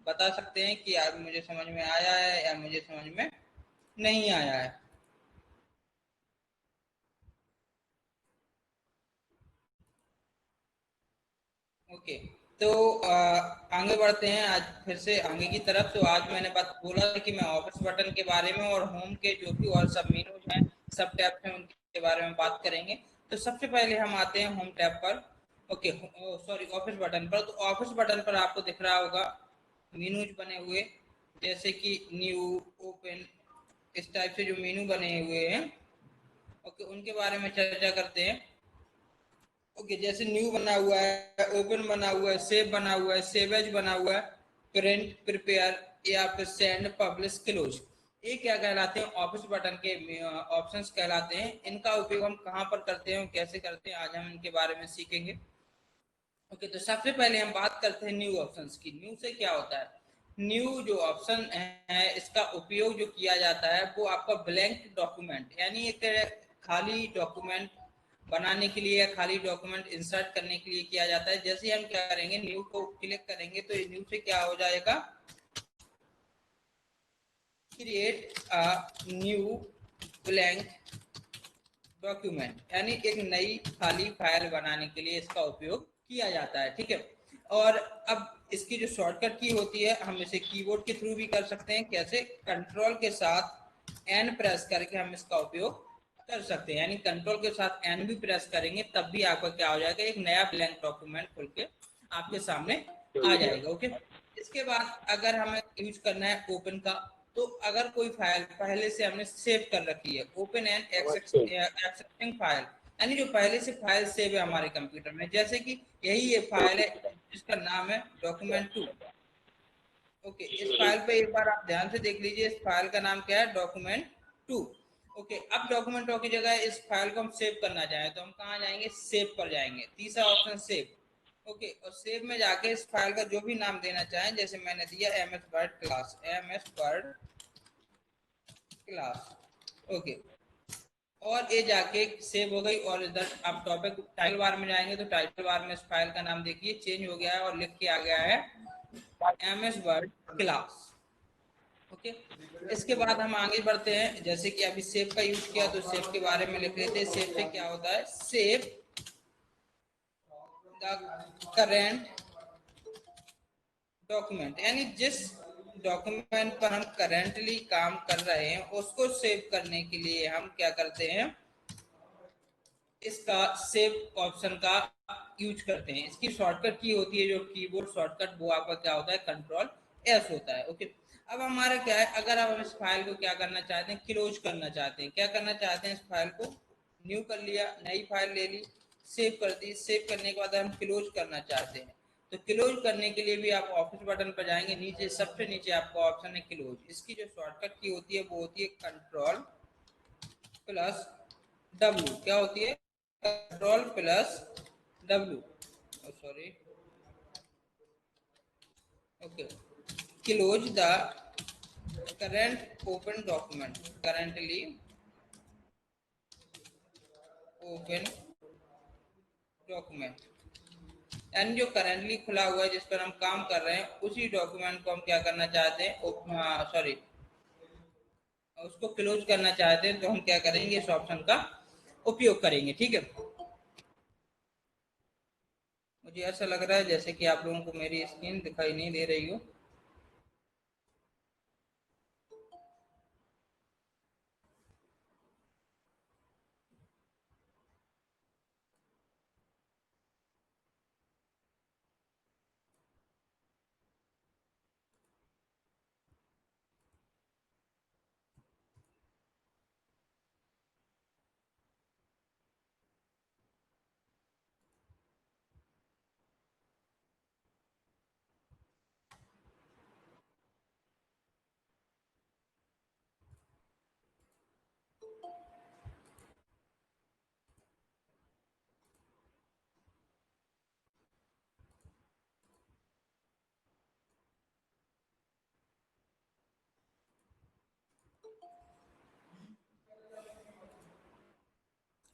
बता सकते हैं कि यार मुझे समझ में आया है या मुझे समझ में नहीं आया है। ओके, तो आगे बढ़ते हैं आज फिर से आगे की तरफ। तो आज मैंने बात बोला था कि मैं ऑफिस बटन के बारे में और होम के जो भी और सब मेनूज हैं, सब टैब्स हैं, उनके बारे में बात करेंगे। तो सबसे पहले हम आते हैं होम टैब पर। ओके, सॉरी, ऑफिस बटन पर। तो ऑफिस बटन पर आपको दिख रहा होगा मेनूज बने हुए, जैसे कि न्यू, ओपन, इस टाइप से जो मेनू बने हुए हैं। ओके, उनके बारे में चर्चा करते हैं। ओके, जैसे न्यू बना हुआ है, ओपन बना हुआ है, सेव बना हुआ है, सेव एज बना हुआ है, प्रिंट, प्रिपेयर या फिर सेंड, पब्लिश, क्लोज, ये क्या कहलाते हैं? ऑफिस बटन के ऑप्शंस कहलाते हैं। इनका उपयोग हम कहाँ पर करते हैं, कैसे करते हैं, आज हम इनके बारे में सीखेंगे। ओके, तो सबसे पहले हम बात करते हैं न्यू ऑप्शंस की। न्यू से क्या होता है? न्यू जो ऑप्शन है, इसका उपयोग जो किया जाता है वो आपका ब्लैंक डॉक्यूमेंट, यानी एक खाली डॉक्यूमेंट बनाने के लिए या खाली डॉक्यूमेंट इंसर्ट करने के लिए किया जाता है। जैसे हम क्या करेंगे, न्यू को क्लिक करेंगे तो न्यू से क्या हो जाएगा, create a new blank document, यानी एक नई खाली फाइल बनाने के लिए इसका उपयोग किया जाता है। ठीक है, और अब इसकी जो शॉर्टकट की होती है, हम इसे कीबोर्ड के थ्रू भी कर सकते हैं। कैसे? कंट्रोल के साथ एन प्रेस करके हम इसका उपयोग कर सकते हैं, यानी कंट्रोल के साथ एन भी प्रेस करेंगे तब भी आपका क्या हो जाएगा, एक नया ब्लैंक डॉक्यूमेंट खुल के आपके सामने आ जाएगा। ओके, इसके बाद अगर हमें यूज करना है ओपन का, तो अगर कोई फाइल पहले से हमने सेव कर रखी है, ओपन एंड एक्सेप्टिंग फाइल, यानी जो पहले से फाइल सेव है हमारे कंप्यूटर में, जैसे कि यही ये फाइल है जिसका नाम है डॉक्यूमेंट 2। ओके, इस फाइल पे एक बार आप ध्यान से देख लीजिए, इस फाइल का नाम क्या है, डॉक्यूमेंट 2। ओके, अब डॉक्यूमेंट 2 की जगह इस फाइल को हम सेव करना चाहें तो हम कहाँ जाएंगे, सेव पर जाएंगे, तीसरा ऑप्शन सेव। ओके, और सेव में जाके इस फाइल का जो भी नाम देना चाहें, जैसे मैंने दिया M S Word class, M S Word class. Okay, और ये जाके सेव हो गई। और इधर आप टॉपिक टाइटल बार में जाएंगे तो टाइटल बार में इस फाइल का नाम देखिए चेंज हो गया है और लिख के आ गया है M S Word class. Okay, इसके बाद हम आगे बढ़ते हैं। जैसे कि अभी सेव का यूज किया तो सेव के बारे में लिख लेते हैं। सेव से क्या होता है, सेव द करेंट डॉक्यूमेंट, यानी जिस डॉक्यूमेंट पर हम करेंटली काम कर रहे हैं उसको सेव करने के लिए हम क्या करते हैं, इसका सेव ऑप्शन का यूज करते हैं। इसकी शॉर्टकट की होती है जो कीबोर्ड शॉर्टकट, वो आपका क्या होता है, कंट्रोल एस होता है। ओके, अब हमारा क्या है, अगर हम इस फाइल को क्या करना चाहते हैं, क्लोज करना चाहते हैं। क्या करना चाहते हैं, इस फाइल को न्यू कर लिया, नई फाइल ले ली, सेव कर दी। सेव करने के बाद हम क्लोज करना चाहते हैं, तो क्लोज करने के लिए भी आप ऑफिस बटन पर जाएंगे, नीचे सबसे नीचे आपका ऑप्शन है क्लोज। इसकी जो शॉर्टकट की होती है वो होती है कंट्रोल प्लस डब्ल्यू। क्या होती है, control plus W, sorry, okay, close the current open document, currently open document, यानी जो करंटली खुला हुआ है जिस पर हम काम कर रहे हैं उसी डॉक्यूमेंट को हम क्या करना चाहते हैं, सॉरी, उसको क्लोज करना चाहते हैं, तो हम क्या करेंगे, इस ऑप्शन का उपयोग करेंगे। ठीक है, मुझे ऐसा लग रहा है जैसे कि आप लोगों को मेरी स्क्रीन दिखाई नहीं दे रही हो।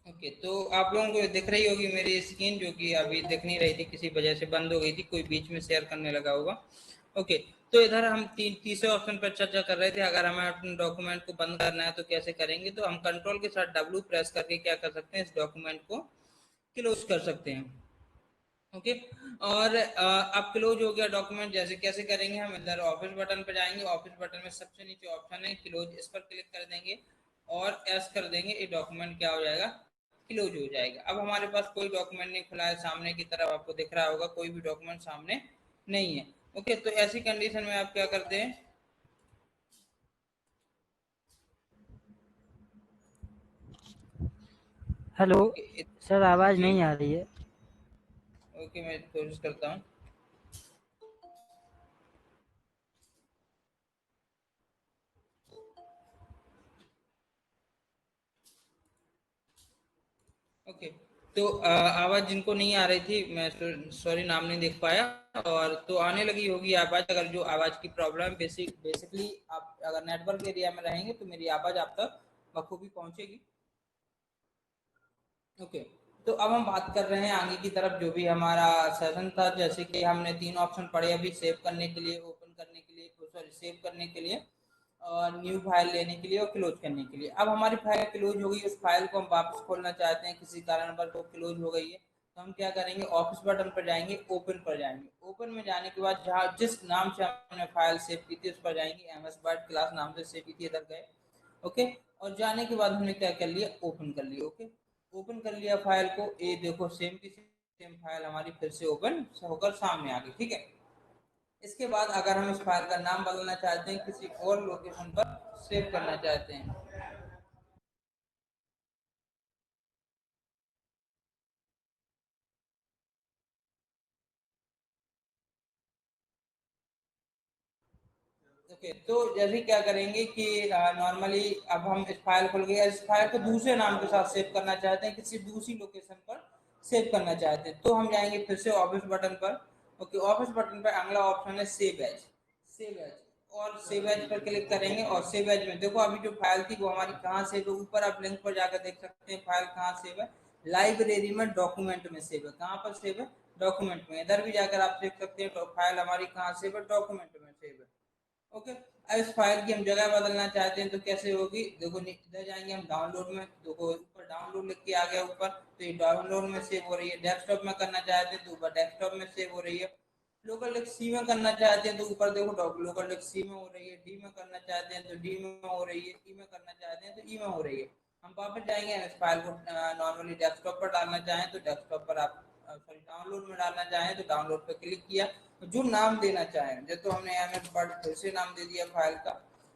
ओके, तो आप लोगों को दिख रही होगी मेरी स्क्रीन, जो कि अभी दिख नहीं रही थी, किसी वजह से बंद हो गई थी, कोई बीच में शेयर करने लगा होगा। ओके, तो इधर हम तीसरे ऑप्शन पर चर्चा कर रहे थे, अगर हमें अपने डॉक्यूमेंट को बंद करना है तो कैसे करेंगे। तो हम कंट्रोल के साथ डब्ल्यू प्रेस करके क्या कर सकते हैं, इस डॉक्यूमेंट को क्लोज कर सकते हैं। ओके, और अब क्लोज हो गया डॉक्यूमेंट। जैसे कैसे करेंगे, हम इधर ऑफिस बटन पर जाएंगे, ऑफिस बटन में सबसे नीचे ऑप्शन है क्लोज, इस पर क्लिक कर देंगे और एस कर देंगे, ये डॉक्यूमेंट क्या हो जाएगा, क्लोज हो जाएगा। अब हमारे पास कोई डॉक्यूमेंट नहीं खुला है, सामने की तरफ आपको दिख रहा होगा कोई भी डॉक्यूमेंट सामने नहीं है। ओके, तो ऐसी कंडीशन में आप क्या करते हैं, हेलो ओके सर, आवाज़ जी, नहीं आ रही है। ओके मैं कोशिश करता हूँ। ओके, तो आवाज जिनको नहीं आ रही थी, मैं सॉरी नाम नहीं देख पाया, और तो आने लगी होगी आवाज। अगर जो आवाज की प्रॉब्लम, बेसिकली आप अगर नेटवर्क एरिया में रहेंगे तो मेरी आवाज आप तक बखूबी पहुंचेगी। ओके, तो अब हम बात कर रहे हैं आगे की तरफ, जो भी हमारा सेशन था। जैसे कि हमने तीन ऑप्शन पढ़े अभी, सेव करने के लिए, ओपन करने के लिए, सॉरी सेव करने के लिए, और न्यू फाइल लेने के लिए, और क्लोज करने के लिए। अब हमारी फाइल क्लोज हो गई, उस फाइल को हम वापस खोलना चाहते हैं, किसी कारण पर वो क्लोज हो गई है, तो हम क्या करेंगे, ऑफिस बटन पर जाएंगे, ओपन पर जाएंगे। ओपन में जाने के बाद जहाँ जिस नाम से हमने फाइल सेव की थी उस पर जाएंगे, एमएस वर्ड क्लास नाम से सेव की थी, इधर गए। ओके, और जाने के बाद हमने क्या कर लिया, ओपन कर लिया। ओके, ओपन कर लिया फाइल को, ये देखो सेम की सेम फाइल हमारी फिर से ओपन होकर सामने आ गई। ठीक है, इसके बाद अगर हम इस फाइल का नाम बदलना चाहते हैं, किसी और लोकेशन पर सेव करना चाहते हैं, ओके, तो जैसे क्या करेंगे कि नॉर्मली अब हम इस फाइल खुल गया, इस फाइल को दूसरे नाम के साथ सेव करना चाहते हैं, किसी दूसरी लोकेशन पर सेव करना चाहते हैं, तो हम जाएंगे फिर से ऑफिस बटन पर। ओके, ऑफिस बटन पर अगला ऑप्शन है सेव एज। सेव एज, और सेव एज पर क्लिक करेंगे, और सेव एज में देखो अभी जो फाइल थी वो हमारी कहाँ सेव है, ऊपर आप लिंक पर जाकर देख सकते हैं फाइल कहाँ सेव है, लाइब्रेरी में डॉक्यूमेंट में सेव है। कहाँ पर सेव है, डॉक्यूमेंट में। इधर भी जाकर आप देख सकते हैं फाइल हमारी कहाँ सेव है, डॉक्यूमेंट में सेव है। ओके, अब इस फाइल की हम जगह बदलना चाहते हैं तो कैसे होगी, देखो इधर जाएंगे हम डाउनलोड में, देखो ऊपर डाउनलोड लिख के आ गया ऊपर, तो ये डाउनलोड में सेव हो रही है। डेस्कटॉप में करना चाहते हैं तो ऊपर डेस्कटॉप में सेव हो रही है। लोकल डिस्क सी में करना चाहते हैं तो ऊपर देखो लोकल डिस्क सी में हो रही है। डी में करना चाहते हैं तो डी में हो रही है। ई में करना चाहते हैं तो ई में हो रही है। हम वापस जाएंगे, इस फाइल को नॉर्मली डेस्कटॉप पर डालना चाहें तो डेस्कटॉप पर आप, सॉरी डाउनलोड में डालना चाहें तो डाउनलोड पर क्लिक किया, जो नाम देना चाहें, जैसे तो हमने एमएस वर्ड फिर से नाम दे दिया फाइल का,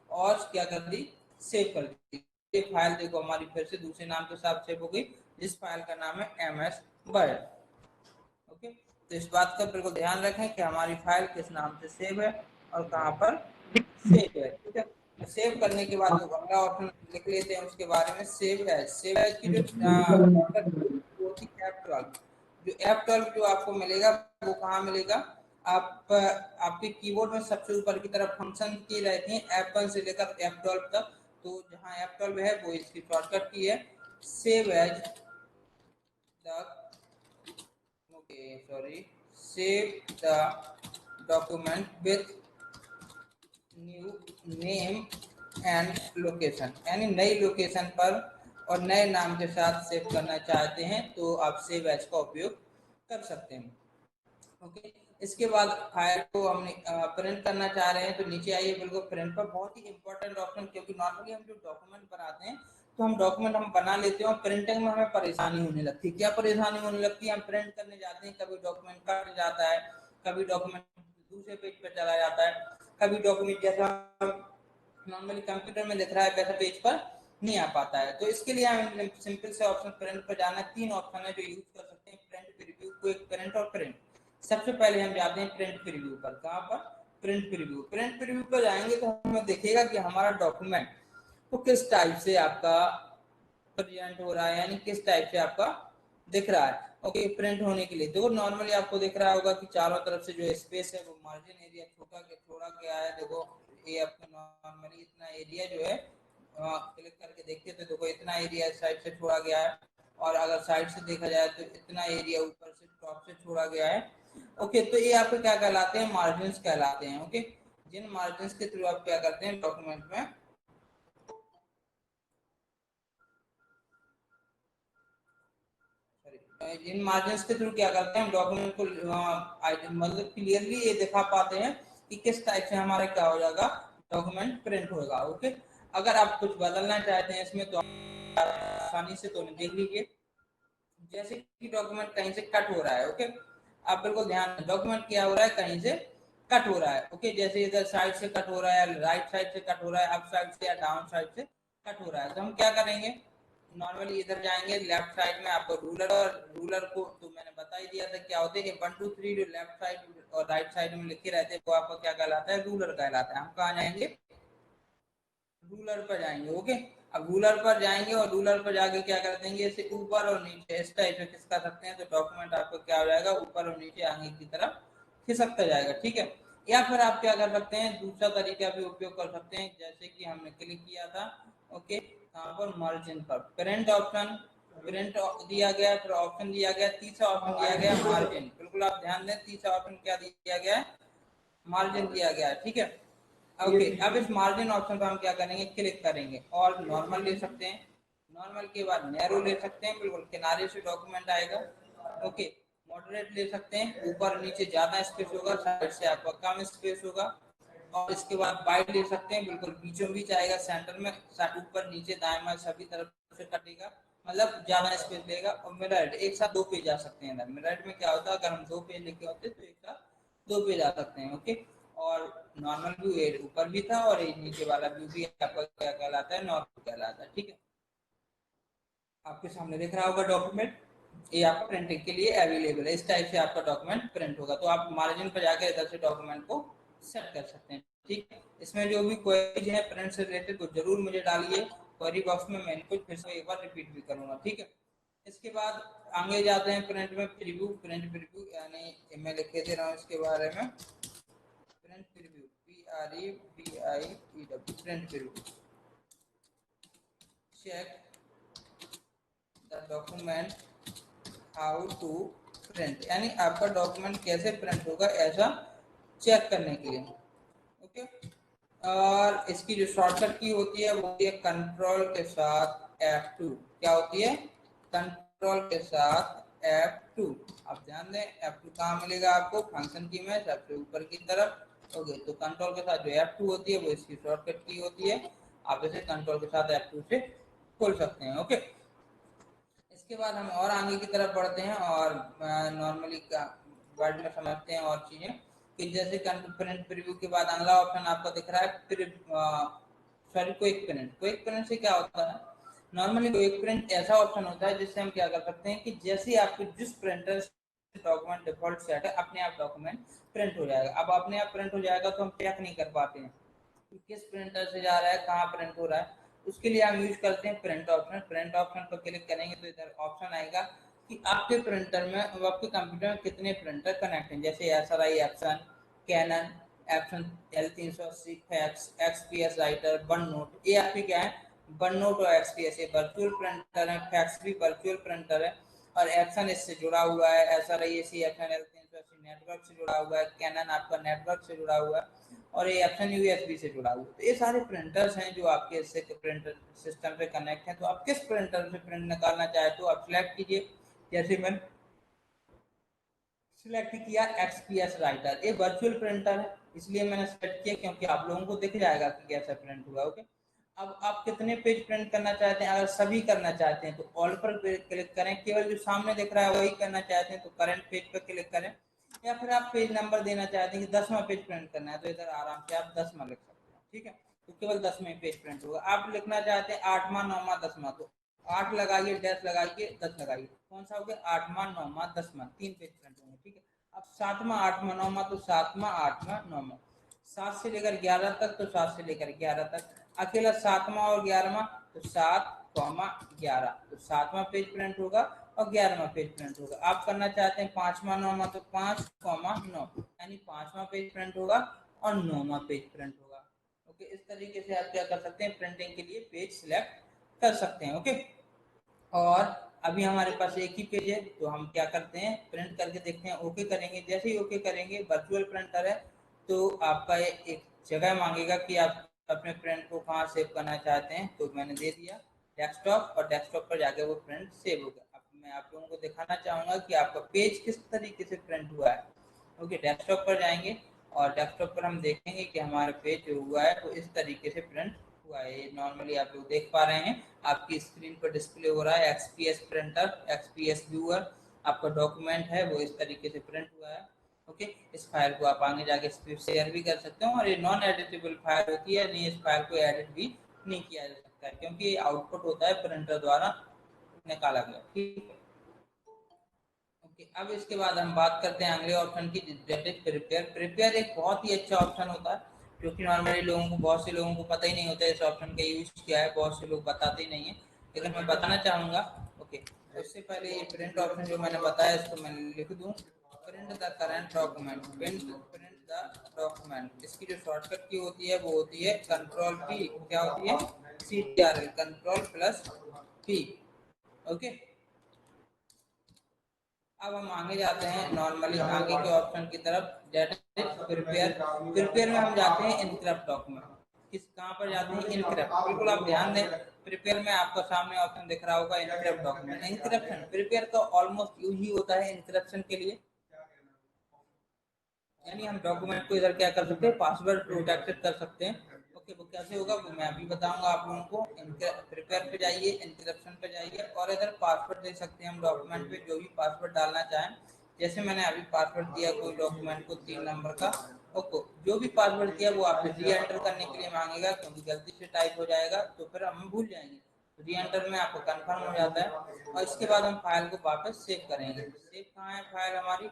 और क्या कर दी, सेव कर दी। ये फाइल देखो हमारी फिर से दूसरे नाम के साथ सेव हो गई, जिस फाइल का नाम है एमएस वर्ड। ओके, तो इस बात का बिल्कुल ध्यान रखें कि हमारी फाइल किस नाम से सेव है और कहाँ पर सेव है। ठीक है, सेव करने के बाद जो अगला ऑप्शन लिख लेते हैं उसके बारे में, सेव एज। सेव एज की जो शॉर्टकट वो थी F12। जो F12 जो आपको मिलेगा वो कहाँ मिलेगा, आप आपके कीबोर्ड में सबसे ऊपर की तरफ फंक्शन की रहती है F1 से लेकर F12 तक, तो जहाँ F12 है वो इसकी शॉर्टकट की है, save as the, okay sorry, save the document with new name and location, यानी नई लोकेशन पर और नए नाम के साथ सेव करना चाहते हैं तो आप सेव एज का उपयोग कर सकते हैं। ओके, इसके बाद फाइल को हमने प्रिंट करना चाह रहे हैं तो नीचे आइए, बिल्कुल प्रिंट पर, बहुत ही इंपॉर्टेंट ऑप्शन, क्योंकि नॉर्मली हम जो डॉक्यूमेंट बनाते हैं तो हम डॉक्यूमेंट हम बना लेते हैं और प्रिंटिंग में हमें परेशानी होने लगती है। क्या परेशानी होने लगती है, हम प्रिंट करने जाते हैं, कभी डॉक्यूमेंट कट जाता है, कभी डॉक्यूमेंट दूसरे पेज पर चला जाता है, कभी डॉक्यूमेंट जैसा नॉर्मली कंप्यूटर में दिख रहा है वैसा पेज पर नहीं आ पाता है। तो इसके लिए हम सिंपल से ऑप्शन प्रिंट पर जाना, तीन ऑप्शन है जो यूज कर सकते हैं प्रिंट, प्रीव्यू, क्विक प्रिंट और प्रिंट। सबसे पहले हम जाते हैं प्रिंट प्रीव्यू पर। कहाँ पर, प्रिंट प्रीव्यू। प्रिंट प्रीव्यू पर जाएंगे तो हमें दिखेगा कि हमारा डॉक्यूमेंट तो किस टाइप से आपका प्रेजेंट हो रहा है, यानी किस टाइप से आपका दिख रहा है। ओके, प्रिंट होने के लिए देखो नॉर्मली आपको दिख रहा होगा कि चारों तरफ से जो स्पेस है वो मार्जिन एरिया छोड़ा गया है। देखो ये आपका नॉर्मली इतना एरिया जो है, क्लिक करके देखते तो देखो इतना एरिया साइड से छोड़ा गया है, और अगर साइड से देखा जाए तो इतना एरिया ऊपर से टॉप से छोड़ा गया है। ओके, तो ये आपके क्या कहलाते हैं, मार्जिन्स कहलाते हैं। ओके, जिन मार्जिन्स के थ्रू आप क्या करते हैं डॉक्यूमेंट में, जिन मार्जिन्स के थ्रू क्या करते हैं हम डॉक्यूमेंट को मतलब क्लियरली ये दिखा पाते हैं कि किस टाइप से हमारा क्या हो जाएगा, डॉक्यूमेंट प्रिंट होगा। ओके, अगर आप कुछ बदलना चाहते हैं इसमें तो आसानी से तो देख लीजिए, जैसे कि डॉक्यूमेंट कहीं से कट हो रहा है। ओके, आप बिल्कुल ध्यान, डॉक्यूमेंट क्या हो रहा है, कहीं से कट हो रहा है। ओके, जैसे इधर साइड से कट हो रहा है, राइट साइड से कट हो रहा है, अप साइड से या डाउन साइड से कट हो रहा है, तो हम क्या करेंगे, नॉर्मली इधर जाएंगे लेफ्ट साइड में, आपको रूलर, और रूलर को तो मैंने बता ही दिया था क्या होते हैं, 1 2 3 जो लेफ्ट साइड और राइट साइड में लिखे रहते हैं वो आपका क्या कहलाता है, रूलर कहलाता है। हम कहाँ जाएंगे, रूलर पर जाएंगे। ओके, अब रूलर पर जाएंगे और रूलर पर जाके क्या कर देंगे, इसे ऊपर और नीचे इस टाइप से खिसका सकते हैं, तो डॉक्यूमेंट आपको क्या हो जाएगा, ऊपर और नीचे आगे की तरफ खिसकता जाएगा। ठीक है, या फिर आप क्या कर सकते हैं, दूसरा तरीका भी उपयोग कर सकते हैं, जैसे कि हमने क्लिक किया था। ओके, यहाँ पर मार्जिन पर प्रिंट ऑप्शन, प्रिंट दिया गया, फिर ऑप्शन दिया गया, तीसरा ऑप्शन दिया गया मार्जिन। बिल्कुल आप ध्यान दें, तीसरा ऑप्शन क्या दिया गया है, मार्जिन दिया गया है। ठीक है, ओके, अब इस मार्जिन ऑप्शन पर हम क्या करेंगे, क्लिक करेंगे और नॉर्मल ले सकते हैं, नॉर्मल के बाद नैरो ले सकते हैं, बिल्कुल किनारे से डॉक्यूमेंट आएगा। ओके, मॉडरेट ले सकते हैं, ऊपर नीचे ज्यादा स्पेस होगा, साइड से आपका कम स्पेस होगा। और इसके बाद वाइड ले सकते हैं, बिल्कुल बीचों बीच आएगा, सेंटर में, ऊपर नीचे दाएं बाएं सभी तरफ से कटेगा, मतलब ज्यादा स्पेस लेगा। और मिरर एक साथ 2 पेज आ सकते हैं। मिरर में क्या होता है, अगर हम 2 पेज लिखे होते तो एक साथ 2 पेज आ सकते हैं। ओके, और नॉर्मल व्यू ये ऊपर भी था और ये नीचे वाला व्यू भी आपका क्या कहलाता है, नॉर्मल कहलाता है। ठीक है, आपके सामने दिख रहा होगा डॉक्यूमेंट, ये आपका प्रिंटिंग के लिए अवेलेबल है। इस टाइप से आपका डॉक्यूमेंट प्रिंट होगा, तो आप मार्जिन पर जाकर इधर से डॉक्यूमेंट को सेट कर सकते हैं। ठीक है, इसमें जो भी क्वेरीज है प्रिंट से रिलेटेड वो जरूर मुझे डालिए क्वेरी बॉक्स में, मैं इनको फिर से एक बार रिपीट भी करूंगा। ठीक है, इसके बाद आगे जाते हैं प्रिंट में, प्रीव्यू, प्रिंट प्रीव्यू, यानी मैं लिख दे रहा हूँ इसके बारे में, print preview, PREVIEW, print preview, check the document how to print, यानी आपका डॉक्यूमेंट कैसे प्रिंट होगा ऐसा चेक करने के लिए। ओके, और इसकी जो शॉर्टकट की होती है वो होती है कंट्रोल के साथ F2। क्या होती है, कंट्रोल के साथ F2। आप ध्यान दें, F2 कहाँ मिलेगा आपको, फंक्शन की में सबसे ऊपर की तरफ। ओके, तो कंट्रोल के साथ जो F2 होती है वो इसकी शॉर्टकट की होती है, आप इसे कंट्रोल के साथ F2 से खोल सकते हैं। ओके, इसके बाद हम और आगे की तरफ बढ़ते हैं और नॉर्मली वर्ड में समझते हैं और चीजें, कि जैसे प्रिंट प्रीव्यू के बाद अगला ऑप्शन आपको दिख रहा है, sorry quick print. Quick print से क्या होता है, नॉर्मली क्विक प्रिंट ऐसा ऑप्शन होता है जिससे हम क्या कर सकते हैं, कि जैसे आपके जिस प्रिंटर डॉक्यूमेंट डिफॉल्ट सेट है, अपने आप डॉक्यूमेंट प्रिंट हो जाएगा। अब अपने आप प्रिंट हो जाएगा तो हम चेक नहीं कर पाते हैं किस प्रिंटर से जा रहा है, कहाँ प्रिंट हो रहा है। उसके लिए हम यूज करते हैं प्रिंट ऑप्शन। प्रिंट ऑप्शन पर क्लिक करेंगे तो इधर ऑप्शन आएगा कि आपके प्रिंटर में, आपके कंप्यूटर में कितने प्रिंटर कनेक्ट हैं, जैसे एसआरआई, Epson, Canon, Epson L380, fax, XPS writer, OneNote. ये आपके क्या है, वन नोट और एक्सपीएस ये वर्चुअल प्रिंटर है, फैक्स भी वर्चुअल प्रिंटर है, और एप्सन इससे जुड़ा हुआ है, एसआरआई एप्सन L380 नेटवर्क से जुड़ा हुआ है, कैनन आपका नेटवर्क से जुड़ा हुआ है, और ये एप्सन यूएसबी से जुड़ा हुआ है। तो ये सारे प्रिंटर्स हैं जो आपके इससे प्रिंटर सिस्टम से कनेक्ट हैं। तो आप किस प्रिंटर से प्रिंट निकालना चाहे तो आप सिलेक्ट कीजिए, जैसे मैंने सिलेक्ट किया एक्सपीएस राइटर, ये वर्चुअल प्रिंटर है इसलिए मैंने सेलेक्ट किया, क्योंकि आप लोगों को दिख जाएगा कि कैसा प्रिंट हुआ। ओके, अब आप कितने पेज प्रिंट करना चाहते हैं, अगर सभी करना चाहते हैं तो ऑल पर क्लिक करें, केवल जो सामने दिख रहा है वही करना चाहते हैं तो करंट पेज पर क्लिक करें, या फिर आप पेज नंबर देना चाहते हैं कि 10वां पेज प्रिंट करना है तो इधर आराम से आप 10वां लिख सकते हैं। ठीक है, तो केवल 10वें पेज प्रिंट होगा। आप लिखना चाहते हैं 8वां, 9वां, 10वां, तो 8 लगाइए, डैश लगाइए, 10 लगाइए, कौन सा हो गया, 8वां, 9वां, 10वां, 3 पेज प्रिंट होंगे। ठीक है, अब 7वां, 8वां, 9वां, तो 7वां, 8वां, 9वां, 7 से लेकर 11 तक तो 7 से लेकर 11 तक, अकेला 7वां और 11वां तो 7,11, तो 7वां पेज प्रिंट होगा और 11वां पेज प्रिंट होगा। आप करना चाहते हैं 5वां, 9वां, तो 5,9, यानी 5वां पेज प्रिंट होगा और 9वां पेज प्रिंट होगा। ओके, इस तरीके से आप क्या कर सकते हैं, प्रिंटिंग के लिए पेज सिलेक्ट कर सकते हैं। ओके, और अभी हमारे पास एक ही पेज है, तो हम क्या करते हैं, प्रिंट करके देखते हैं, ओके करेंगे। जैसे ही ओके करेंगे, वर्चुअल प्रिंटर है तो आपका एक जगह मांगेगा कि आप अपने प्रिंट को कहाँ सेव करना चाहते हैं, तो मैंने दे दिया डेस्कटॉप, और डेस्कटॉप पर जाके वो प्रिंट सेव होगा। अब मैं आप लोगों को दिखाना चाहूँगा कि आपका पेज किस तरीके से प्रिंट हुआ है। ओके, डेस्कटॉप पर जाएंगे और डेस्कटॉप पर हम देखेंगे कि हमारा पेज जो हुआ है वो इस तरीके से प्रिंट हुआ है। ये नॉर्मली आप लोग देख पा रहे हैं, आपकी स्क्रीन पर डिस्प्ले हो रहा है एक्सपीएस प्रिंटर, एक्सपीएस व्यूअर, आपका डॉक्यूमेंट है वो इस तरीके से प्रिंट हुआ है। ओके, इस फाइल को आप आगे जाके शेयर भी कर सकते हो, और ये नॉन एडिटेबल फाइल होती है, नहीं इस फाइल को एडिट भी नहीं किया जा सकता है, क्योंकि ये आउटपुट होता है प्रिंटर द्वारा निकाला गया। ठीक है, ओके। अब इसके बाद हम बात करते हैं अगले ऑप्शन की, दैट इज प्रिपेयर। प्रिपेयर एक बहुत ही अच्छा ऑप्शन होता है, जो कि नॉर्मली लोगों को, बहुत से लोगों को पता ही नहीं होता है इस ऑप्शन का यूज क्या है, बहुत से लोग बताते ही नहीं है, लेकिन मैं बताना चाहूँगा। ओके, उससे पहले ये प्रिंट ऑप्शन जो मैंने बताया इसको मैं लिख दूँ, print the current document, print the document. इसकी जो शॉर्टकट की होती है वो होती है कंट्रोल पी, क्या होती है, CTRL, control plus P. Okay, अब हम आगे जाते हैं नॉर्मली आगे के ऑप्शन की तरफ, दैट इज प्रिपेयर। प्रिपेयर में हम जाते हैं इनक्रप्ट डॉक्यूमेंट। किस कहाँ पर जाते हैं, इनक्रप्ट। बिल्कुल आप ध्यान दें, प्रिपेयर में आपको सामने ऑप्शन दिख रहा होगा इनक्रप्ट डॉक्यूमेंट। इंक्रिप्शन प्रिपेयर का ऑलमोस्ट यूज ही होता है इंक्रिप्शन के लिए, यानी हम डॉक्यूमेंट को इधर क्या कर सकते हैं, पासवर्ड प्रोटेक्टेड कर सकते हैं। ओके, वो कैसे होगा वो मैं अभी बताऊंगा आप लोगों को। प्रिपेयर पे जाइए, इंक्रिप्शन पे जाइए, और इधर पासवर्ड दे सकते हैं हम डॉक्यूमेंट पे जो भी पासवर्ड डालना चाहें। जैसे मैंने अभी पासवर्ड दिया कोई डॉक्यूमेंट को 3 नंबर का। ओके, जो भी पासवर्ड दिया वो आपसे री एंटर करने के लिए मांगेगा, क्योंकि गलती से टाइप हो जाएगा तो फिर हम भूल जाएंगे। री एंटर में आपको कंफर्म हो जाता है, और इसके बाद हम फाइल को वापस सेव करेंगे। सेव कहाँ है फाइल हमारी,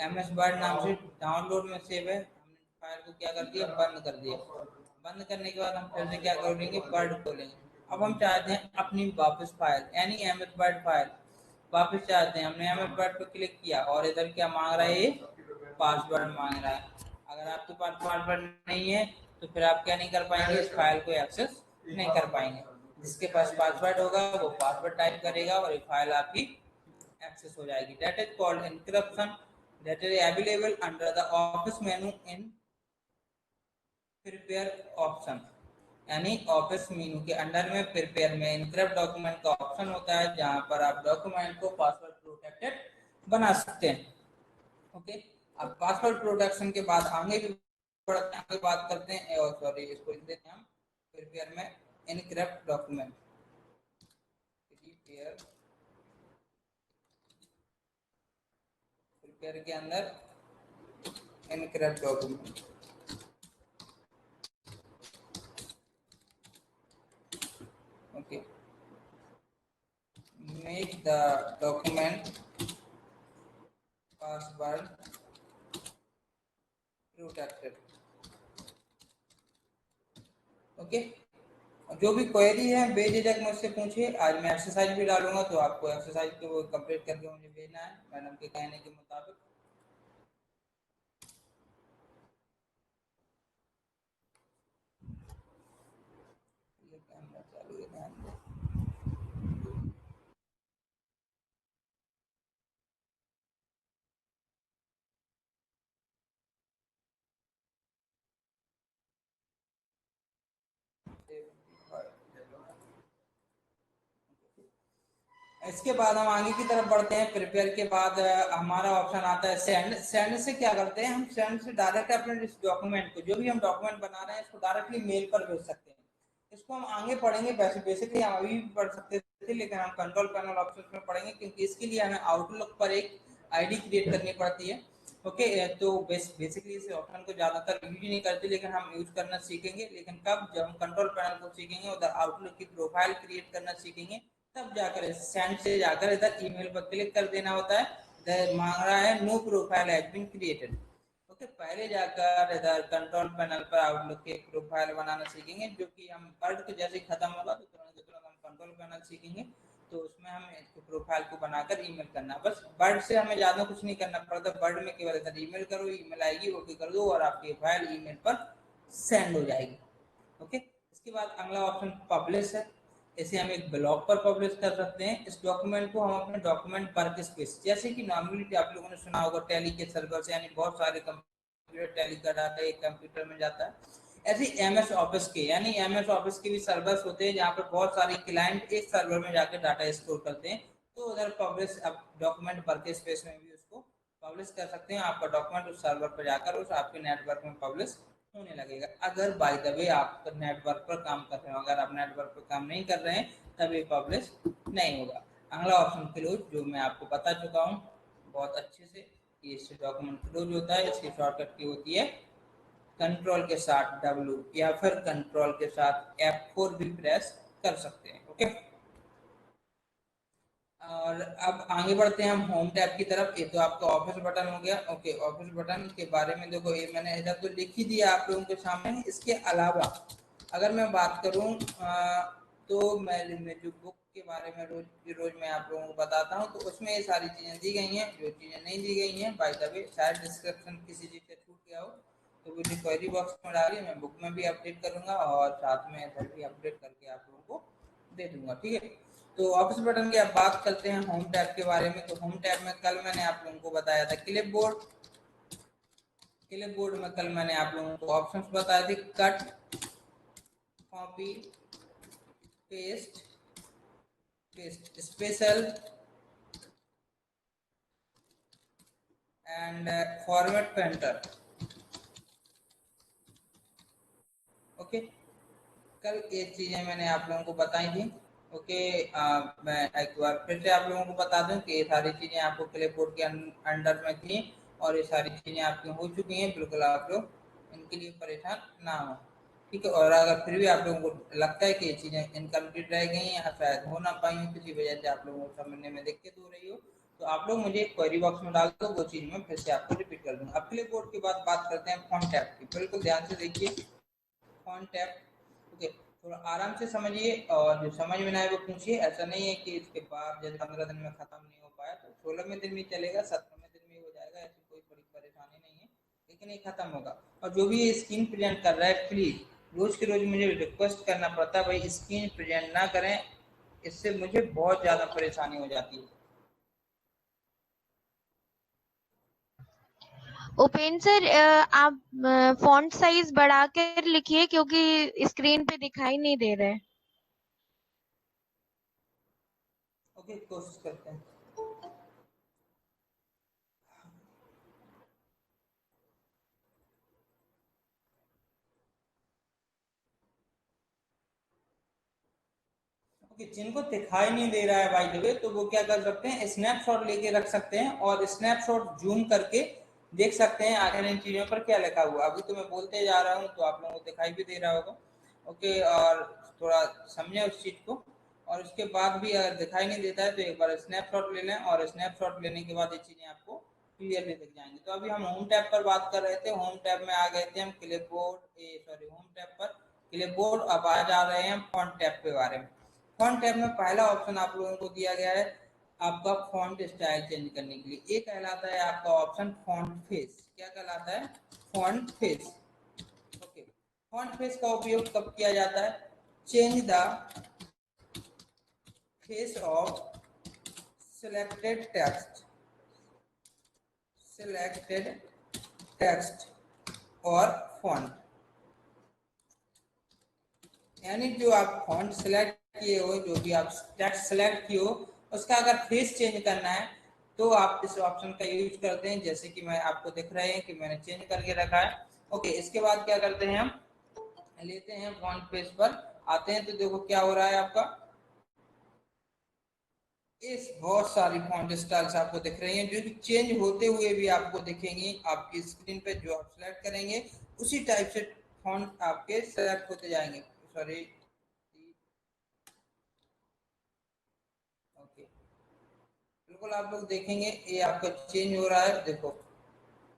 MS वर्ड नाम से डाउनलोड में सेव है। हमने फाइल को क्या कर दिया, बंद कर दिया। बंद करने के बाद हम फिर से क्या करेंगे, वर्ड खोलेंगे। अब हम चाहते हैं अपनी वापस फाइल, यानी MS वर्ड फाइल वापस चाहते हैं। हमने MS वर्ड पर क्लिक किया और इधर क्या मांग रहा है, ये पासवर्ड मांग रहा है। अगर आपके पास पासवर्ड नहीं है तो फिर आप क्या नहीं कर पाएंगे, इस फाइल को एक्सेस नहीं कर पाएंगे। जिसके पास पासवर्ड होगा वो पासवर्ड टाइप करेगा और ये फाइल आपकी एक्सेस हो जाएगी। That is called encryption, that is available under the office menu in prepare option. यानी ऑफिस मेनू के अंडर में प्रिपेयर में इनक्रिप्ट डॉक्यूमेंट का ऑप्शन होता है, जहां पर आप डॉक्यूमेंट को पासवर्ड प्रोटेक्टेड बना सकते हैं। ओके, अब पासवर्ड प्रोटेक्शन के बाद आगे भी बढ़ते हैं, आगे बात करते हैं, और सॉरी इसको लिख देते हैं हम, प्रिपेयर में इनक्रिप्ट डॉक्यूमेंट, प्रिपेयर, प्रिपेयर के अंदर encrypt document. Okay, make the document password protected। Okay, जो भी क्वेरी है बेझिझक मुझसे पूछिए। आज मैं एक्सरसाइज भी डालूंगा, तो आपको एक्सरसाइज को कंप्लीट करके मुझे भेजना है मैडम के कहने के मुताबिक। ये कैमरा चालू है, ध्यान दो। इसके बाद हम आगे की तरफ बढ़ते हैं। प्रिपेयर के बाद हमारा ऑप्शन आता है सेंड। सेंड से क्या करते हैं हम, सेंड से डायरेक्ट अपने इस डॉक्यूमेंट को, जो भी हम डॉक्यूमेंट बना रहे हैं, इसको डायरेक्टली मेल पर भेज सकते हैं। इसको हम आगे पढ़ेंगे, वैसे बेसिकली हम अभी भी पढ़ सकते थे, लेकिन हम कंट्रोल पैनल ऑप्शन में पढ़ेंगे, क्योंकि इसके लिए हमें आउटलुक पर एक आईडी क्रिएट करनी पड़ती है। ओके, तो बेसिकली इस ऑप्शन को ज्यादातर यूज नहीं करते, लेकिन हम यूज करना सीखेंगे। लेकिन कब, जब हम कंट्रोल पैनल को सीखेंगे, उधर आउटलुक की प्रोफाइल क्रिएट करना सीखेंगे, तब जाकर सेंड से जाकर इधर ईमेल पर क्लिक कर देना होता है। इधर मांग रहा है no profile has been created. Okay, पहले जाकर इधर कंट्रोल पैनल पर आउटलुक के प्रोफाइल बनाना सीखेंगे, जो कि हम वर्ड के जैसे खत्म होगा तो तुरंत हम कंट्रोल पैनल सीखेंगे, तो उसमें हम इसको प्रोफाइल को बनाकर ईमेल करना। बस वर्ड से हमें ज्यादा कुछ नहीं करना पड़ता, वर्ड में केवल इधर ईमेल करो, ईमेल आएगी, ओके कर दो, और आपकी फाइल ईमेल पर सेंड हो जाएगी। ओके, इसके बाद अगला ऑप्शन पब्लिश है। इसे हम एक ब्लॉग पर पब्लिश कर सकते हैं। इस डॉक्यूमेंट को हम अपने डॉक्यूमेंट वर्क स्पेस, जैसे कि नॉर्मली आप लोगों ने सुना होगा टैली के सर्वर से, यानी बहुत सारे कंप्यूटर टैली का डाटा एक कंप्यूटर में जाता है, ऐसे एमएस ऑफिस के, यानी एमएस ऑफिस के भी सर्वर्स होते हैं जहाँ पर बहुत सारे क्लाइंट एक सर्वर में जाकर डाटा स्टोर करते हैं। तो उधर पब्लिश अब डॉक्यूमेंट वर्क स्पेस में भी उसको पब्लिश कर सकते हैं। आपका डॉक्यूमेंट उस सर्वर पर जाकर उस आपके नेटवर्क में पब्लिश होने लगेगा। अगर बाय द वे आप नेटवर्क पर काम कर रहे हो, अगर आप नेटवर्क पर काम नहीं कर रहे हैं तब ये पब्लिश नहीं होगा। अगला ऑप्शन क्लोज, जो मैं आपको बता चुका हूँ बहुत अच्छे से कि इससे डॉक्यूमेंट क्लोज होता है। इसकी शॉर्टकट की होती है कंट्रोल के साथ W या फिर कंट्रोल के साथ F4 भी प्रेस कर सकते हैं। ओके, और अब आगे बढ़ते हैं हम होम टैब की तरफ। ये तो आपका ऑफिस बटन हो गया। ओके, ऑफिस बटन के बारे में देखो, ये मैंने इधर तो लिख ही दिया आप लोगों के सामने। इसके अलावा अगर मैं बात करूं तो मैं जो बुक के बारे में रोज मैं आप लोगों को बताता हूं, तो उसमें ये सारी चीजें दी गई हैं। जो चीजें नहीं दी गई हैं, बाय द वे शायद डिस्क्रिप्शन किसी चीज से छूट गया हो तो मुझे क्वेरी बॉक्स में डालिए, मैं बुक में भी अपडेट करूंगा और साथ में इधर भी अपडेट करके आप लोगों को दे दूंगा। ठीक है, तो ऑफिस बटन की अब बात करते हैं होम टैब के बारे में। तो होम टैब में कल मैंने आप लोगों को बताया था क्लिपबोर्ड। क्लिपबोर्ड में कल मैंने आप लोगों को ऑप्शंस बताए थे, cut, copy, paste, paste special and format painter. Okay, कल ये चीजें मैंने आप लोगों को बताई थी। ओके, मैं एक बार फिर से आप लोगों को बता दूं कि ये सारी चीजें आपको क्लिपबोर्ड के अंडर में थी और ये सारी चीजें आपकी हो चुकी हैं। बिल्कुल आप लोग इनके लिए परेशान ना हो। ठीक है, और अगर फिर भी आप लोगों को लगता है कि ये चीजें इनकम्प्लीट रह गई हैं, शायद हो ना पाई हो, किसी वजह से आप लोगों को समझने में दिक्कत हो रही हो, तो आप लोग मुझे क्वेरी बॉक्स में डाल दो, वो चीज मैं फिर से आपको रिपीट कर दूंगा। अब क्लिपबोर्ड के बाद बात करते हैं फॉन्ट टैब की। बिल्कुल ध्यान से देखिए, फॉन्ट टैब। ओके, थोड़ा आराम से समझिए और जो समझ में ना आए वो पूछिए। ऐसा नहीं है कि इसके बाद जैसे 15 दिन में खत्म नहीं हो पाया तो 16वें दिन में चलेगा, 17वें दिन में हो जाएगा, ऐसी कोई बड़ी परेशानी नहीं है, लेकिन ये खत्म होगा। और जो भी ये स्क्रीन प्रेजेंट कर रहा है, प्लीज रोज के रोज मुझे रिक्वेस्ट करना पड़ता है, भाई स्क्रीन प्रेजेंट ना करें, इससे मुझे बहुत ज्यादा परेशानी हो जाती है। उपेन सर, आप फॉन्ट साइज बढ़ा कर लिखिए क्योंकि स्क्रीन पे दिखाई नहीं दे रहा है। ओके, कोशिश करते हैं। ओके, जिनको दिखाई नहीं दे रहा है बाय द वे, तो वो क्या कर सकते हैं, स्नैपशॉट लेके रख सकते हैं और स्नैपशॉट जूम करके देख सकते हैं आखिर इन चीजों पर क्या लिखा हुआ। अभी तो मैं बोलते जा रहा हूँ तो आप लोगों को दिखाई भी दे रहा होगा। ओके, और थोड़ा समझे उस चीज को, और उसके बाद भी अगर दिखाई नहीं देता है तो एक बार स्नैपशॉट ले लें, और स्नैपशॉट लेने के बाद ये चीजें आपको क्लियरली दिख जाएंगी। तो अभी हम होम टैब पर बात कर रहे थे, होम टैब में आ गए थे हम क्लिपबोर्ड, सॉरी होम टैब पर क्लिपबोर्ड। अब आ जा रहे हैं फॉन्ट टैब के बारे में। फॉन्ट टैब में पहला ऑप्शन आप लोगों को दिया गया है आपका फॉन्ट स्टाइल चेंज करने के लिए। ये कहलाता है आपका ऑप्शन फॉन्ट फेस। क्या कहलाता है? Font face. Okay, font face का उपयोग कब किया जाता है? Change the face of selected text, selected text और फॉन्ट, यानी जो आप फॉन्ट सेलेक्ट किए हो, जो भी आप टेक्स्ट सेलेक्ट किए हो, उसका अगर फेस चेंज करना है तो आप इस ऑप्शन का यूज करते हैं, जैसे कि मैं आपको दिख रहे हैं कि मैंने चेंज करके रखा है। ओके, इसके बाद क्या करते हैं, हम लेते हैं फॉन्ट पेज पर आते हैं तो देखो क्या हो रहा है आपका। इस बहुत सारी फॉन्ट स्टाइल्स आपको दिख रही हैं जो कि चेंज होते हुए भी आपको दिखेंगी आपकी स्क्रीन पे। जो आप सेलेक्ट करेंगे उसी टाइप से फॉन्ट आपके सेलेक्ट होते जाएंगे। सॉरी, ओके, बिल्कुल आप लोग देखेंगे ये आपका चेंज हो रहा है। देखो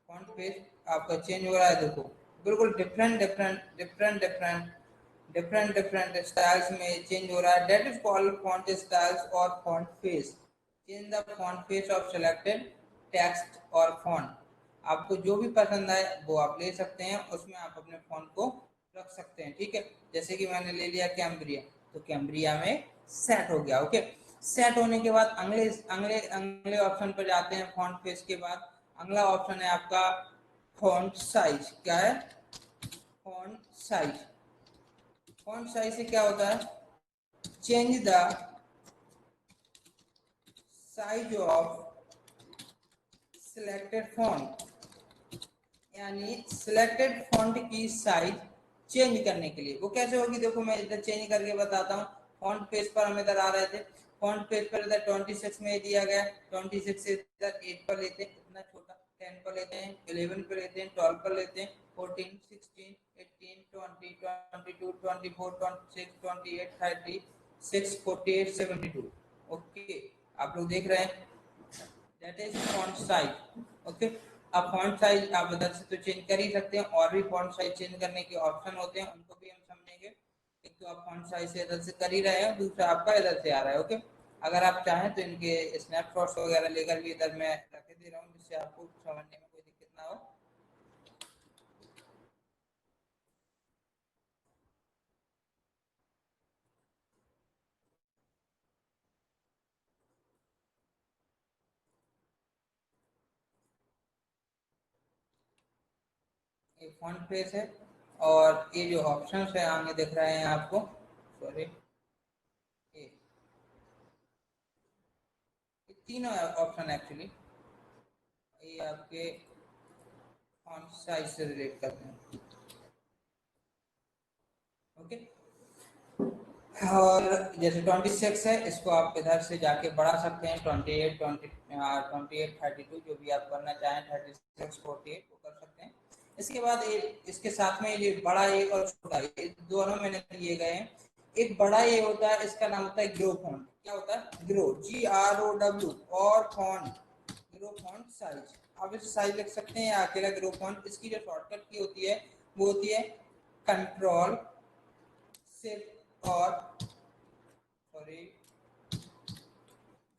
फॉन्ट पेज आपका चेंज हो रहा है, देखो बिल्कुल different different different different different different styles में चेंज हो रहा है। That is called font styles और font face. Change the font face of selected text और फॉन्ट। आपको जो भी पसंद आए वो आप ले सकते हैं, उसमें आप अपने फॉन्ट को रख सकते हैं। ठीक है, जैसे कि मैंने ले लिया कैम्ब्रिया। तो कैम्ब्रिया में सेट हो गया। ओके, सेट होने के बाद अगले अगले अगले ऑप्शन पर जाते हैं। फॉन्ट फेस के बाद अगला ऑप्शन है आपका फॉन्ट साइज। क्या है? Font size. फॉन्ट साइज से क्या होता है? Change the size of selected font, यानी सिलेक्टेड फॉन्ट की साइज चेंज करने के लिए। वो कैसे होगी? देखो मैं इधर चेंज करके बताता हूँ। फॉन्ट पेज पर हम इधर आ रहे थे, फॉन्ट पेज पर इधर 26 में दिया गया, 26 से इधर 8 पर लेते हैं, इतना छोटा, 10 पर लेते हैं, 11 पर लेते हैं, 12 पर लेते हैं, 14, 16, 18, 20, 22, 24, 26, 28, 36, 48, 72। ओके, आप लोग देख रहे हैं, that is font size. Okay, अब फॉन्ट साइज आप इधर से तो चेंज कर ही सकते हैं, और भी फॉन्ट साइज चेंज करने के ऑप्शन होते हैं, उनको भी हम समझेंगे। एक तो आप फॉन्ट साइज से इधर से कर ही रहे हैं, दूसरा आपका इधर से आ रहा है। ओके, अगर आप चाहें तो इनके स्नैपशॉट्स वगैरह लेकर भी इधर मैं रख दे रहा हूँ, जिससे आपको समझने में कोई दिक्कत ना हो। ये फॉन्ट फेस है, और ये जो ऑप्शंस है आगे दिख रहे हैं आपको, सॉरी, ये तीनों ऑप्शन एक्चुअली ये आपके फॉन्ट साइज से रिलेट करते हैं। ओके, और जैसे 26 है, इसको आप इधर से जाके बढ़ा सकते हैं, 28, 28, 32, जो भी आप करना चाहें, 36, 48 वो कर सकते हैं। इसके बाद इसके साथ में ये बड़ा ए और छोटा ए दोनों मैंने दिए गए हैं। एक बड़ा ए होता है, इसका नाम होता है ग्रो फॉन्ट। क्या होता है? ग्रो, GROW, और फॉन्ट, ग्रो फॉन्ट साइज। आप इसे साइज लिख सकते हैं या अकेला ग्रो फॉन्ट। इसकी जो शॉर्टकट की होती है वो होती है कंट्रोल शिफ्ट और सॉरी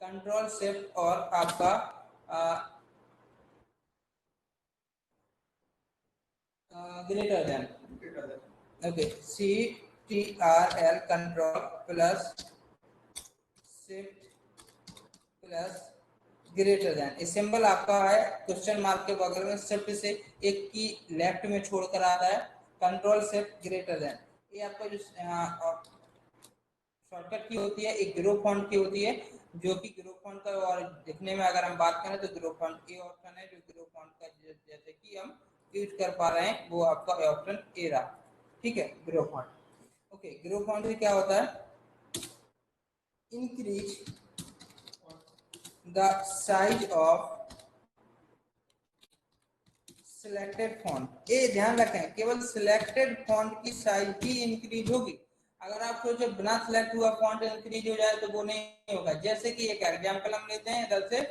कंट्रोल शिफ्ट और आपका greater than. Okay, CTRL control plus shift plus greater than. ये सिंबल आपका है क्वेश्चन मार्क के बगल में, शिफ्ट से एक की लेफ्ट में छोड़कर आ रहा है, कंट्रोल शिफ्ट ग्रेटर देन। ये आपका जो शॉर्टकट की होती है, एक ग्रो फॉन्ट की होती है, जो कि ग्रो फॉन्ट का, और दिखने में अगर हम बात करें तो ग्रो फॉन्ट की ऑप्शन है, जो ग्रो फॉन्ट का जैसे कि हम यूज कर पा रहे हैं, वो आपका ऑप्शन ए रहा। ठीक है, grow font. Okay, grow font से क्या होता है? Increase the size of selected font. ये ध्यान रखें, केवल सिलेक्टेड फॉन्ट की साइज ही इंक्रीज होगी। अगर आप सोचे बिना सिलेक्ट हुआ फॉन्ट इंक्रीज हो जाए तो वो नहीं होगा। जैसे कि एक एग्जांपल हम लेते हैं इधर से,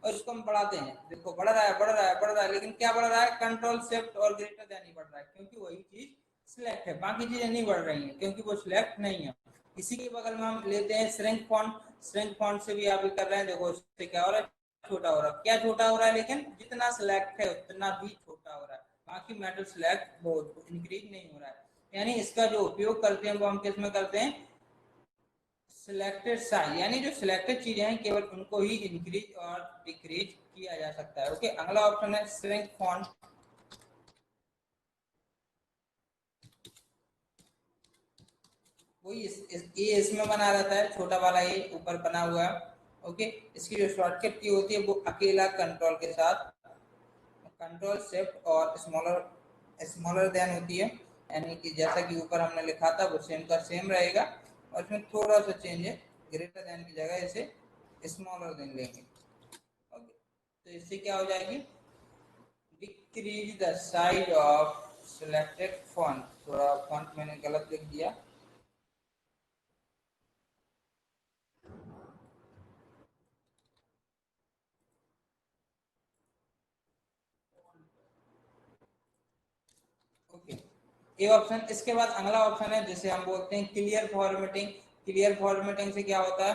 और इसको हम बढ़ाते हैं, देखो बढ़ रहा है, बढ़ रहा है, बढ़ रहा है, लेकिन क्या बढ़ रहा है? कंट्रोल शिफ्ट और ग्रेटर देन ही बढ़ रहा है, क्योंकि वही चीज सिलेक्ट है, बाकी चीजें नहीं बढ़ रही है क्योंकि वो सिलेक्ट नहीं है। इसी के बगल में हम लेते हैं श्रिंक फॉन्ट। श्रिंक फॉन्ट से भी आप कर रहे हैं, देखो उससे क्या हो रहा है? छोटा हो रहा है। क्या छोटा हो रहा है? लेकिन जितना सिलेक्ट है उतना ही छोटा हो रहा है, बाकी मैटर सिलेक्ट बहुत इंक्रीज नहीं हो रहा है। यानी इसका जो उपयोग करते हैं वो हम किस में करते हैं? सिलेक्टेड साइज, यानी जो सिलेक्टेड चीजें हैं केवल उनको ही इंक्रीज और डिक्रीज किया जा सकता है। ओके, अगला ऑप्शन है श्रिंक फॉन्ट। वही ये इसमें बना रहता है, छोटा वाला ये ऊपर बना हुआ है। ओके, इसकी जो शॉर्टकट की होती है वो अकेला कंट्रोल के साथ कंट्रोल शिफ्ट और स्मॉलर स्मॉलर देन होती है, यानी कि जैसा कि ऊपर हमने लिखा था वो सेम का सेम रहेगा, और इसमें थोड़ा सा चेंज है, ग्रेटर देन की जगह इसे स्मॉलर देन लेंगे। ओके, तो इससे क्या हो जाएगी? Decrease the size of selected font. थोड़ा फॉन्ट मैंने गलत लिख दिया। ओके, ये ऑप्शन। इसके बाद अगला ऑप्शन है जिसे हम बोलते हैं क्लियर फॉर्मेटिंग। क्लियर फॉर्मेटिंग से क्या होता है?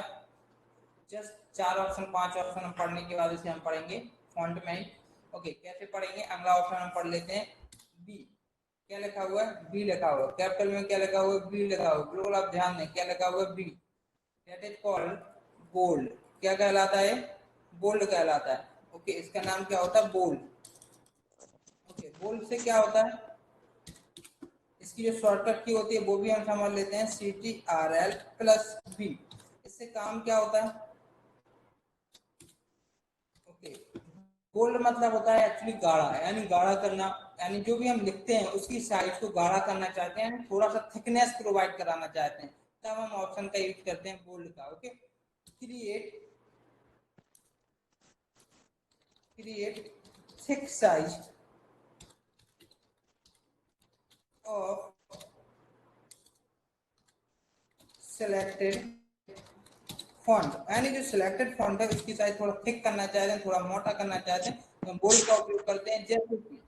जस्ट 4 ऑप्शन 5 ऑप्शन हम पढ़ने के बाद इसे हम पढ़ेंगे फॉन्ट में ही। ओके, कैसे पढ़ेंगे? अगला ऑप्शन हम पढ़ लेते हैं बी। क्या लिखा हुआ है? बी लिखा हुआ है। कैपिटल में क्या लिखा हुआ है? बी लिखा हुआ है। बिल्कुल आप ध्यान दें, क्या लिखा हुआ है? B. That is called bold. क्या कहलाता है? बोल्ड कहलाता है। ओके, इसका नाम क्या होता है? बोल्ड। ओके, बोल्ड से क्या होता है? इसकी जो शॉर्टकट की होती है वो भी हम समझ लेते हैं, CTRL+B। इससे काम क्या होता है? ओके, बोल्ड मतलब होता है एक्चुअली गाढ़ा, यानी गाढ़ा करना, यानी जो भी हम लिखते हैं उसकी साइज को गाढ़ा करना चाहते हैं, थोड़ा सा थिकनेस प्रोवाइड कराना चाहते हैं, तब हम ऑप्शन का यूज करते हैं बोल्ड का। Okay, create create thick size of selected font, यानी जो सिलेक्टेड फॉन्ट है उसकी साइज थोड़ा थिक करना चाहते हैं, थोड़ा मोटा करना चाहते हैं, तो हम बोल्ड का उपयोग करते हैं। जैसे कि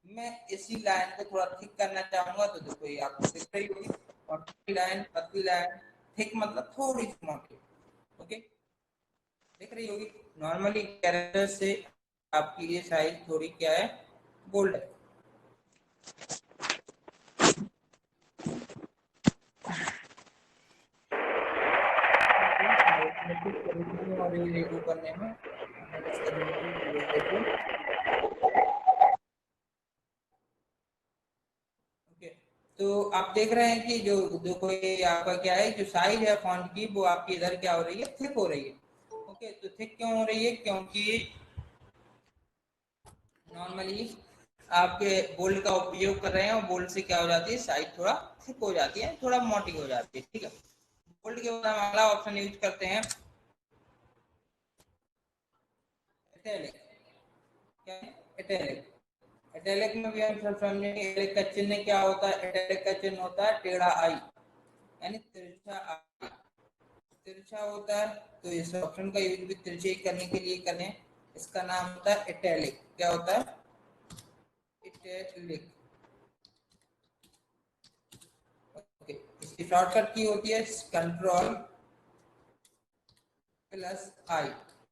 मैं इसी लाइन को थोड़ा थिक करना चाहूंगा, तो देखो ये आपको दिख रही होगी, पतली लाइन, पतली लाइन, थिक मतलब थोड़ी सी मोटी। ओके, दिख रही होगी। नॉर्मली कैरेक्टर से आपकी ये साइज थोड़ी क्या है? बोल्ड है। और ये रेडियो करने में मदद करने के लिए। ओके, तो आप देख रहे हैं कि जो जो कोई आपका क्या है, जो साइज है फॉन्ट की, वो आपकी इधर क्या हो रही है? थिक हो रही है। ओके, तो थिक क्यों हो रही है? क्योंकि नॉर्मली आपके बोल्ड का उपयोग कर रहे हैं, और बोल्ड से क्या हो जाती है? साइज थोड़ा थिक हो जाती है, थोड़ा मोटी हो जाती है। ठीक है, बोल्ड के बाद हम अगला ऑप्शन यूज करते हैं, इटैलिक। क्या है? इटैलिक। इटैलिक में भी हम सब समझेंगे। इटैलिक का चिन्ह क्या होता है? इटैलिक का चिन्ह होता है टेढ़ा आई, यानी तिरछा आई, तिरछा होता है। तो इस ऑप्शन का यूज भी तिरछे करने के लिए करें। इसका नाम होता है इटैलिक। क्या होता है? इटैलिक। ओके, इसकी शॉर्टकट की होती है Ctrl+I।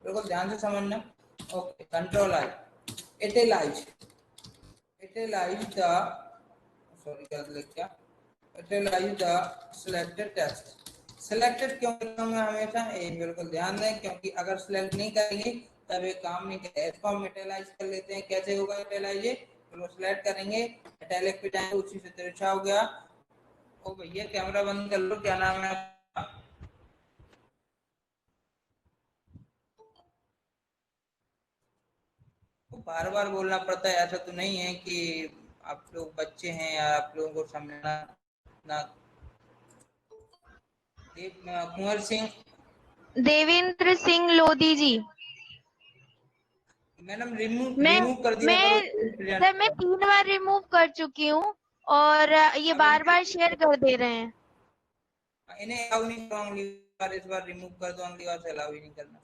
बिल्कुल ध्यान से समझना। Okay, Ctrl+I। इटैलाइज, इटैलाइज द, सॉरी क्या लिख क्या, इटैलाइज द सिलेक्टेड टेक्स्ट। सिलेक्टेड क्यों लिखा मैं हमेशा? बिल्कुल ध्यान दें, क्योंकि अगर सिलेक्ट नहीं करेंगे तब ये काम नहीं करेगा। इसको हम इटैलाइज कर लेते हैं। कैसे होगा इटैलाइज? तो सिलेक्ट करेंगे, इटैलिक पे जाएंगे, उसी से तिरछा हो गया। ओ भैया कैमरा बंद कर लो, क्या नाम है आपका? तो बार बार बोलना पड़ता है, ऐसा तो नहीं है कि आप लोग बच्चे हैं या आप लोगों को समझना ना। कुंवर सिंह। देवेंद्र सिंह लोधी जी। मैडम रिमूव मैं रिमूव कर दिया करो, मैं प्रेजेंट सर मैं कर। 3 बार रिमूव कर चुकी हूँ, और ये अब बार बार शेयर कर दे रहे हैं। इन्हें अलाउ नहीं करो, अगली बार इस बार रिमूव कर दो, अगली बार से अलाउ ही नहीं करना।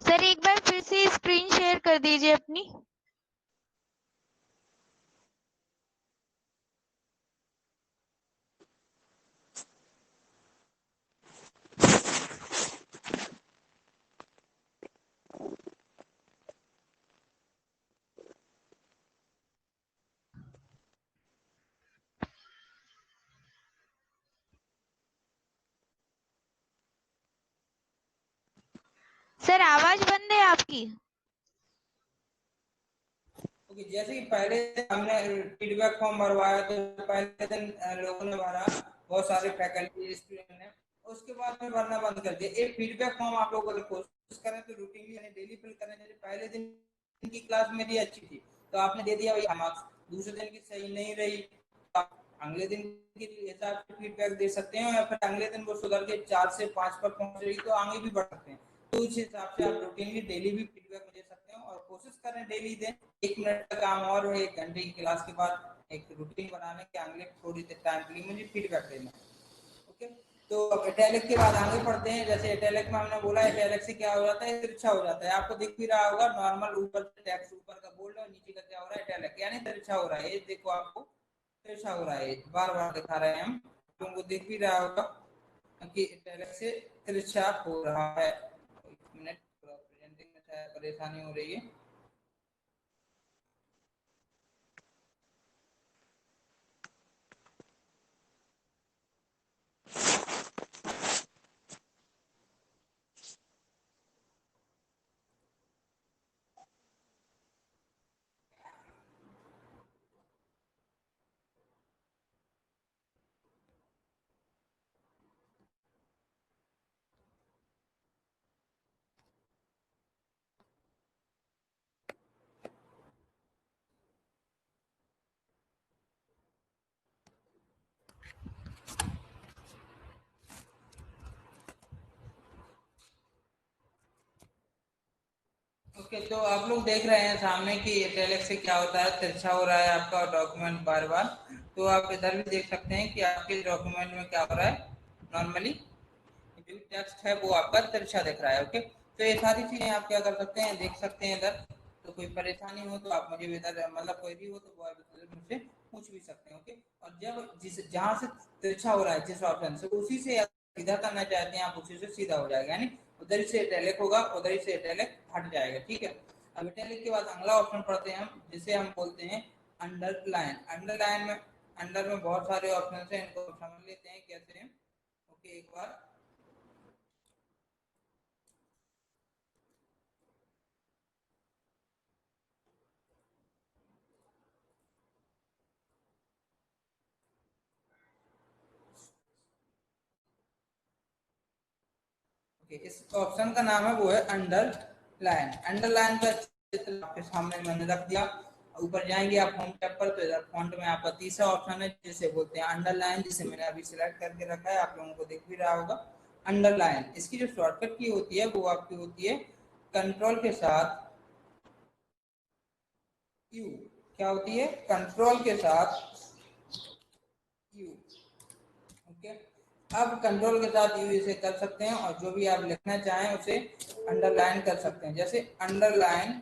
सर एक बार फिर से स्क्रीन शेयर कर दीजिए अपनी। सर आवाज बंद है आपकी। ओके, जैसे कि पहले हमने फीडबैक फॉर्म भरवाया, तो पहले दिन लोगों ने भरा, बहुत सारे फैकल्टी स्टूडेंट ने, उसके बाद में भरना बंद कर दिया। एक फीडबैक फॉर्म आप लोग अगर कोशिश करें तो रूटीनली यानी डेली फिल करें। जैसे पहले दिन की क्लास मेरी अच्छी थी तो आपने दे दिया भाई मार्क्स, दूसरे दिन की सही नहीं रही तो आप अगले दिन के हिसाब से फीडबैक दे सकते हैं, या फिर अगले दिन वो सुधर के 4 से 5 पर पहुंच रही तो आगे भी बढ़ सकते हैं। तो उस हिसाब से आप रूटीनली डेली भी फीडबैक दे सकते हैं, और कोशिश करें डेली दें। 1 मिनट का काम और है, 1 घंटे की क्लास के बाद एक रूटीन बनाने के आगे थोड़ी देर टाइम के लिए मुझे फीडबैक देना। ओके, तो अब इटैलिक के बाद आगे पढ़ते हैं। जैसे इटैलिक में हमने बोला इटैलिक से क्या हो जाता है, तिरछा हो जाता है। आपको दिख भी रहा होगा नॉर्मल ऊपर टेक्स्ट ऊपर का बोल्ड और नीचे का क्या हो रहा है, इटैलिक, यानी तिरछा हो रहा है। ये देखो आपको तिरछा हो रहा है, बार बार दिखा रहे हैं हम, तुमको दिख भी रहा होगा कि इटैलिक से तिरछा हो रहा है। एक मिनट, थोड़ा प्रेजेंटिंग में शायद परेशानी हो रही है। ओके, तो आप लोग देख रहे हैं सामने कि इटैलिक से क्या होता है, तिरछा हो रहा है आपका डॉक्यूमेंट बार बार। तो आप इधर भी देख सकते हैं कि आपके डॉक्यूमेंट में क्या हो रहा है, नॉर्मली जो टेक्स्ट है वो आपका तिरछा दिख रहा है। ओके, तो ये सारी चीजें आप क्या कर सकते हैं, देख सकते हैं इधर। तो कोई परेशानी हो तो आप मुझे इधर, मतलब कोई भी हो तो वो आप मुझसे पूछ भी सकते हैं। ओके, और जब जिस जहां से तिरछा हो रहा है जिस ऑप्शन से, उसी से आप सीधा करना चाहते हैं, आप उसी से सीधा हो जाएगा, यानी उधर से इटैलिक होगा, उधर से इटैलिक हट जाएगा। ठीक है, अब इटैलिक के बाद अगला ऑप्शन पढ़ते हैं हम, जिसे हम बोलते हैं अंडरलाइन। अंडरलाइन में, अंडर में बहुत सारे ऑप्शन है, इनको समझ लेते हैं कैसे हैं। ओके, एक बार इस ऑप्शन का नाम है वो है अंडरलाइन। अंडरलाइन का चित्र आपके सामने मैंने रख दिया। ऊपर जाएंगे आप होम टैब पर, तो इधर फॉन्ट में आपका तीसरा ऑप्शन है जिसे बोलते हैं अंडरलाइन, जिसे मैंने अभी सिलेक्ट करके रखा है, आप लोगों को दिख भी रहा होगा अंडरलाइन। इसकी जो शॉर्टकट की होती है वो आपकी होती है कंट्रोल के साथ यू। क्या होती है, कंट्रोल के साथ यू। ओके, अब कंट्रोल के साथ यू इसे कर सकते हैं और जो भी आप लिखना चाहें उसे अंडरलाइन कर सकते हैं। जैसे underline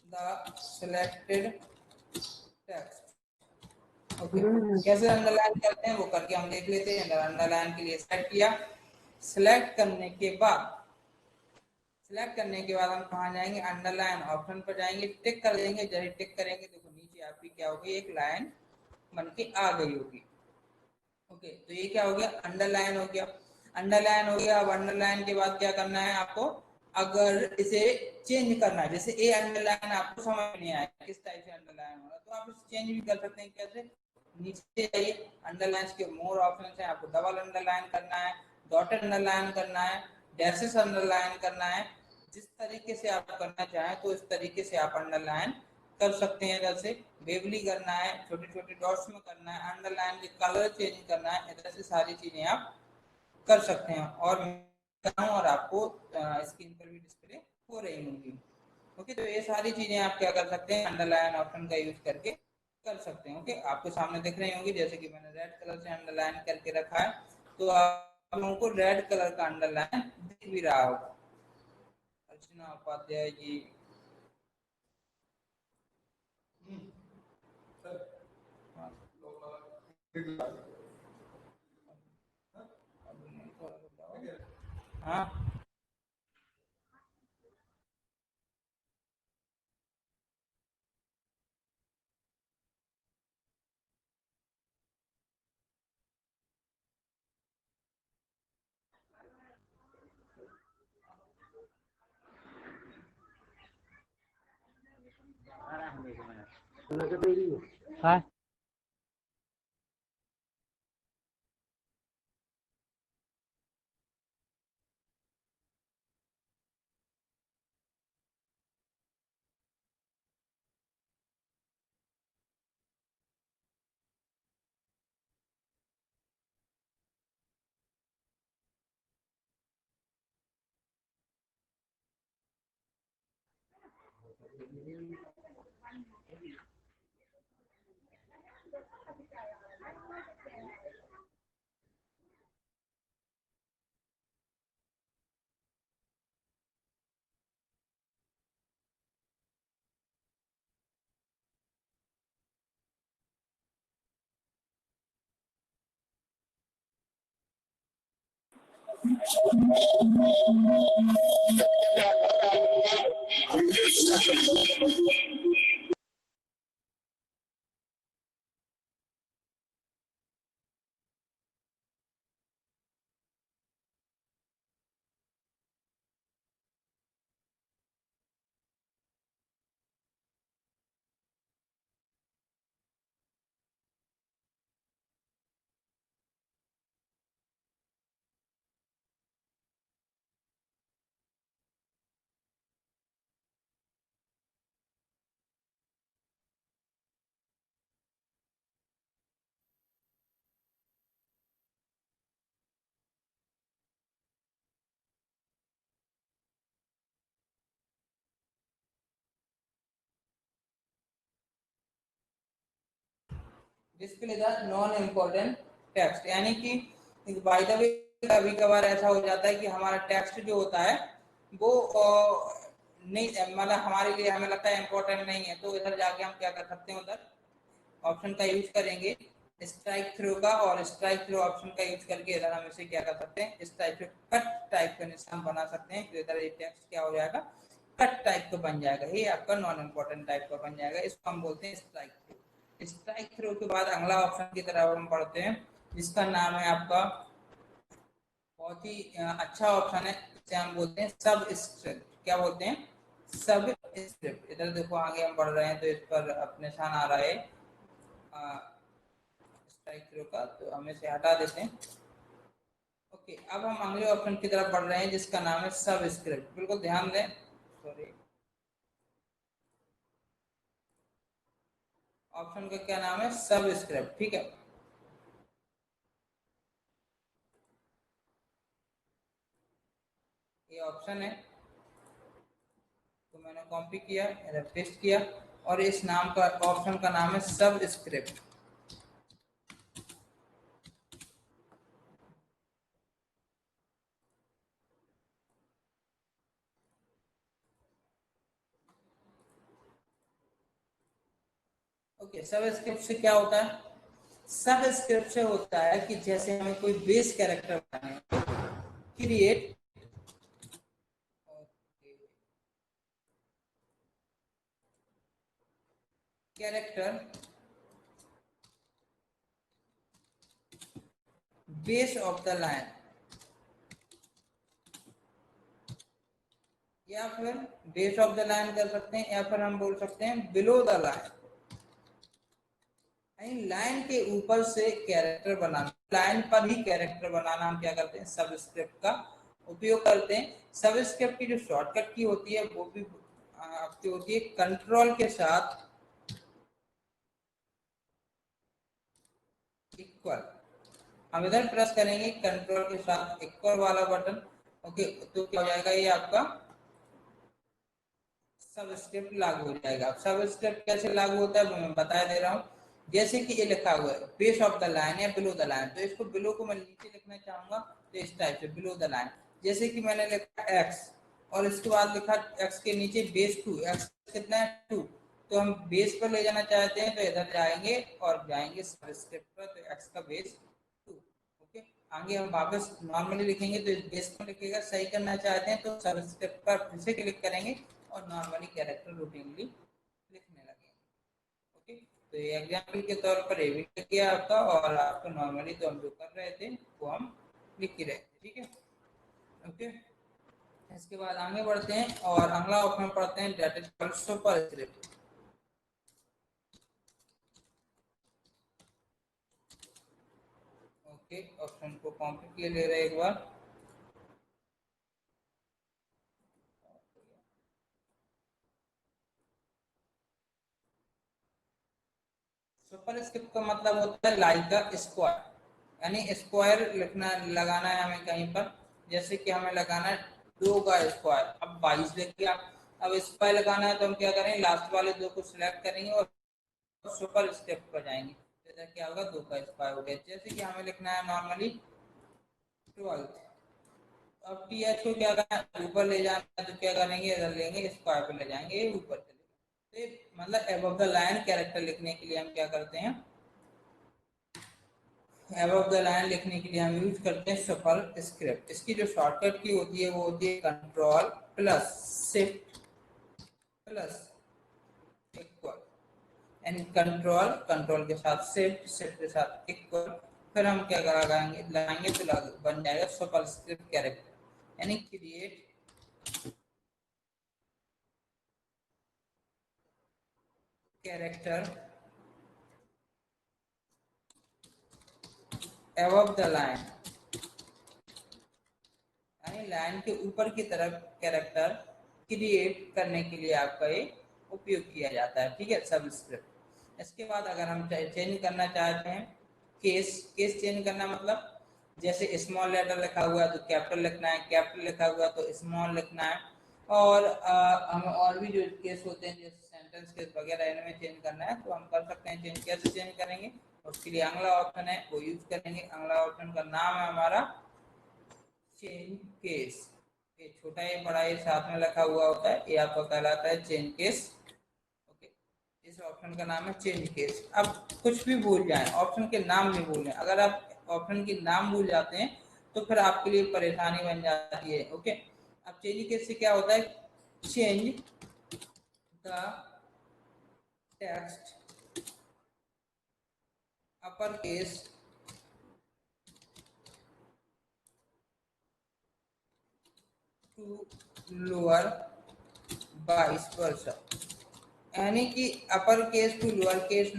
the selected text. Okay, कैसे अंडरलाइन करते हैं वो करके हम देख लेते हैं। अंडरलाइन के लिए सेलेक्ट किया, सिलेक्ट करने के बाद, सिलेक्ट करने के बाद हम कहाँ जाएंगे, अंडरलाइन ऑप्शन पर जाएंगे, टिक कर देंगे। जैसे टिक करेंगे देखो नीचे आपकी क्या होगी, एक लाइन बन के आ गई होगी। ओके, तो ये क्या हो गया, अंडरलाइन हो गया। अंडरलाइन हो गया, अब अंडरलाइन के बाद क्या करना है आपको, अगर इसे चेंज करना है, जैसे ए अंडरलाइन आपको समझ नहीं आया किस टाइप से अंडरलाइन होगा, तो आप इसे चेंज भी कर सकते हैं। कैसे, नीचे जाइए, अंडरलाइन के मोर ऑप्शन है, आपको डबल अंडरलाइन करना है, डॉटेड अंडरलाइन करना है, डैशेस अंडरलाइन करना है। जिस तरीके से आप करना चाहें तो इस तरीके से आप अंडरलाइन कर सकते हैं। जैसे बेवली करना है, छोटे छोटे डॉट्स में करना है, अंडरलाइन के कलर चेंज करना है, इधर से सारी चीजें आप कर सकते हैं। और आपको स्क्रीन पर भी डिस्प्ले हो रही होंगी। ओके, तो ये सारी चीजें आप क्या कर सकते हैं, अंडरलाइन ऑप्शन का यूज करके कर सकते हैं। ओके, आपको सामने दिख रही होंगी, जैसे कि मैंने रेड कलर से अंडरलाइन करके रखा है, तो आप लोगों को रेड कलर का अंडरलाइन दिख भी रहा होगा। अर्चना उपाध्याय जी, हाँ, हाँ। Display the non important text, यानी कि बाय द वे कभी कभार ऐसा हो जाता है कि हमारा टेक्स्ट जो होता है वो नहीं, मतलब हमारे लिए हमें लगता है इम्पोर्टेंट नहीं है, तो इधर जाके हम क्या कर सकते हैं, उधर ऑप्शन का यूज करेंगे स्ट्राइक थ्रू का, और स्ट्राइक थ्रू ऑप्शन का यूज करके इधर हम इसे क्या कर सकते हैं, स्ट्राइक थ्रू कट टाइप का निशान बना सकते हैं, तो इधर ये टेक्स्ट क्या हो जाएगा, कट टाइप का बन जाएगा, ये आपका नॉन इम्पोर्टेंट टाइप का बन जाएगा, इसको हम बोलते हैं स्ट्राइक थ्रू। स्ट्राइक थ्रू के बाद अगला ऑप्शन की तरफ हम पढ़ते हैं, जिसका नाम है आपका, बहुत ही अच्छा ऑप्शन है, इसे हम बोलते हैं सब स्क्रिप्ट। क्या बोलते हैं, सब स्क्रिप्ट। इधर देखो आगे हम बढ़ रहे हैं तो इस पर निशान आ रहा है स्ट्राइक थ्रू का, तो हम इसे हटा देते हैं। ओके, अब हम अगले ऑप्शन की तरफ बढ़ रहे हैं जिसका नाम है सब स्क्रिप्ट। बिल्कुल ध्यान दें, सॉरी, ऑप्शन का क्या नाम है, सब स्क्रिप्ट, ठीक है। ये ऑप्शन है, तो मैंने कॉपी किया, इधर पेस्ट किया, और इस नाम का ऑप्शन का नाम है सब स्क्रिप्ट। ओके, सब स्क्रिप्ट से क्या होता है, सब स्क्रिप्ट से होता है कि जैसे हमें कोई बेस कैरेक्टर बनाना है, create character base of the line, या फिर बेस ऑफ द लाइन कर सकते हैं, या फिर हम बोल सकते हैं बिलो द लाइन, यानी लाइन के ऊपर से कैरेक्टर बनाना, लाइन पर ही कैरेक्टर बनाना हम क्या करते हैं, सब स्क्रिप्ट का उपयोग करते हैं। सब स्क्रिप्ट की जो शॉर्टकट की होती है वो भी आपकी होती है कंट्रोल के साथ इक्वल, हम इधर प्रेस करेंगे कंट्रोल के साथ इक्वल वाला बटन। ओके, तो क्या हो जाएगा, ये आपका सब स्क्रिप्ट लागू हो जाएगा। अब सब स्क्रिप्ट कैसे लागू होता है वो मैं बता दे रहा हूँ। जैसे कि ये लिखा हुआ है बेस ऑफ द लाइन या बिलो द लाइन, तो इसको बिलो को मैं नीचे लिखना चाहूंगा तो इस टाइप से बिलो द लाइन। जैसे कि मैंने लिखा एक्स और इसके बाद लिखा एक्स के नीचे बेस 2, एक्स कितना है 2, तो हम बेस पर ले जाना चाहते हैं तो इधर जाएंगे और जाएंगे सब स्क्रिप्ट पर, तो एक्स का बेस 2। ओके, आगे हम वापस नॉर्मली लिखेंगे तो बेस पर लिखेगा, सही करना चाहते हैं तो सब स्क्रिप्ट पर फिर से क्लिक करेंगे और नॉर्मली कैरेक्टर रूटीनली लिखने लगेंगे। ओके, तो ये एग्जाम्पल के तौर पर ये भी किया आपका, और आपको नॉर्मली तो हम जो कर रहे थे वो हम लिख ही रहे थे, ठीक है। ओके, इसके बाद आगे बढ़ते हैं और अगला ऑप्शन पढ़ते हैं, that is called super script. Okay, option को कॉपी किए ले रहे एक बार, सुपर स्क्रिप्ट का मतलब होता है लाइक अ स्क्वायर, यानी स्क्वायर लिखना लगाना है हमें कहीं पर। जैसे कि हमें लगाना है 2 का स्क्वायर, अब 22 लिख दिया, अब स्क्वायर लगाना है तो हम क्या करेंगे, लास्ट वाले 2 को सिलेक्ट करेंगे और सुपर स्क्रिप्ट पर जाएंगे, जैसे क्या होगा 2 का स्क्वायर हो गया। जैसे कि हमें लिखना है नॉर्मली 12, अब टी एच को क्या करना है, ऊपर ले जाना है तो क्या करेंगे, इधर लेंगे स्क्वायर पर ले जाएंगे, ऊपर चलेगा। तो मतलब एबव द लाइन कैरेक्टर लिखने के लिए हम क्या करते हैं, एबव द लाइन लिखने के लिए हम यूज करते हैं सफल स्क्रिप्ट। इसकी जो शॉर्टकट की होती है वो होती है control plus shift plus equal, यानी कंट्रोल कंट्रोल के साथ शिफ्ट शिफ्ट के साथ इक्वल, फिर हम क्या लगाएंगे लगाएंगे तो बन जाएगा सफल स्क्रिप्ट कैरेक्टर, यानी create character above the line, यानी लाइन के ऊपर की तरफ कैरेक्टर क्रिएट करने के लिए आपका ये उपयोग किया जाता है, ठीक है, सबस्क्रिप्ट। इसके बाद अगर हम चेंज करना चाहते हैं केस, केस चेंज करना मतलब जैसे स्मॉल लेटर लिखा हुआ है तो कैपिटल लिखना है, कैपिटल लिखा हुआ है तो स्मॉल लिखना है, और हम और भी जो केस होते हैं जैसे सेंटेंस केस वगैरह इनमें चेंज करना है तो हम कर सकते हैं चेंज। कैसे चेंज करेंगे, उसके लिए अगला ऑप्शन है वो यूज करेंगे। अगला ऑप्शन का नाम है हमारा चेंज केस, ये छोटा या बड़ा ये साथ में लिखा हुआ होता है, ये आपका कहलाता है चेंज केस। ओके, इस ऑप्शन का नाम है चेंज केस। अब कुछ भी भूल जाए, ऑप्शन के नाम भी भूल जाए, अगर आप ऑप्शन के नाम भूल जाते हैं तो फिर आपके लिए परेशानी बन जाती है। ओके, अब चेंज केस से क्या होता है, change the text upper case to lower vice versa, यानी कि upper case to lower case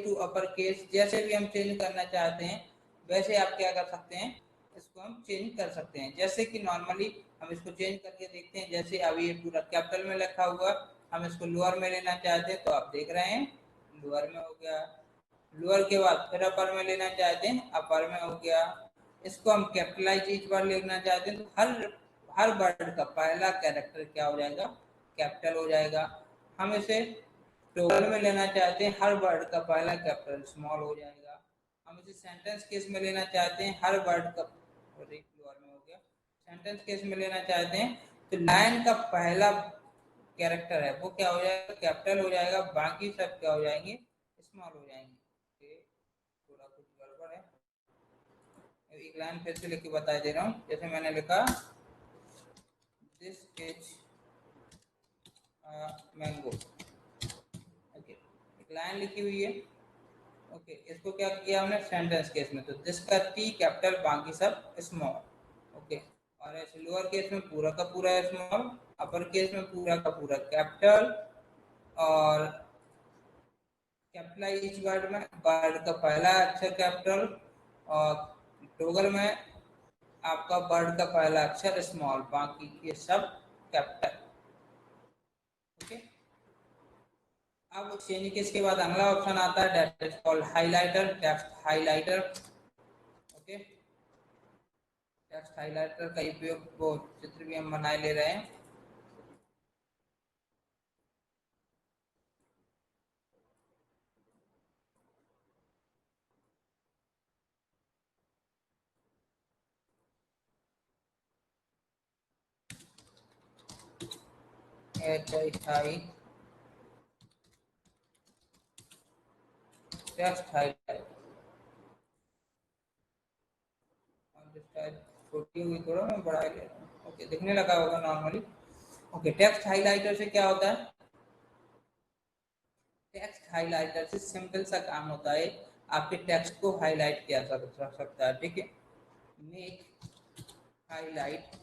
to upper case, जैसे भी हम चेंज करना चाहते हैं वैसे आप क्या कर सकते हैं, इसको हम चेंज कर सकते हैं। जैसे कि नॉर्मली हम इसको चेंज करके देखते हैं, जैसे अभी ये पूरा कैपिटल में लिखा हुआ, हम इसको लोअर में लेना चाहते हैं तो आप देख रहे हैं लोअर में हो गया, लोअर के बाद फिर अपर में लेना चाहते हैं अपर में हो गया। इसको हम कैपिटलाइज इच बार लिखना चाहते हैं तो हर वर्ड का पहला कैरेक्टर क्या हो जाएगा, कैपिटल हो जाएगा। हम इसे टोटल में लेना चाहते हैं, हर वर्ड का पहला कैपिटल स्मॉल हो जाएगा। हम इसे सेंटेंस केस में लेना चाहते हैं, हर वर्ड का लोअर में हो गया, सेंटेंस केस में लेना चाहते हैं तो लाइन का पहला कैरेक्टर है वो क्या हो जाएगा, कैपिटल हो जाएगा, बाकी सब क्या हो जाएंगे, स्मॉल हो जाएंगे। थोड़ा कुछ गड़बड़ है, एक लाइन फिर से लिख के बता दे रहा हूँ। जैसे मैंने लिखा दिस इज मैंगो, ओके, एक लाइन लिखी हुई है। ओके, इसको क्या किया हमने सेंटेंस केस में, तो दिस का टी कैपिटल बाकी सब स्मॉल। ओके, और ऐसे लोअर केस में पूरा का पूरा स्मॉल, अपर केस में पूरा का पूरा कैपिटल, और कैपिटलाइज वर्ड में वर्ड का पहला अक्षर कैपिटल, और टोगल में आपका वर्ड का पहला अक्षर स्मॉल, बाकी के सब कैपिटल। ओके, अब चेंज केस के बाद अगला ऑप्शन आता है that is called highlighter, text highlighter. Okay, text highlighter का उपयोग वो चित्र भी हम बनाए ले रहे हैं। टेक्स्ट हाइलाइटर, छोटी हुई थोड़ा मैं बढ़ा ले रहा हूँ। ओके, दिखने लगा होगा नॉर्मली। ओके, टेक्स्ट हाइलाइटर से क्या होता है, टेक्स्ट हाइलाइटर से सिंपल सा काम होता है, आपके टेक्स्ट को हाईलाइट किया जा सकता है। ठीक है, मेक हाईलाइट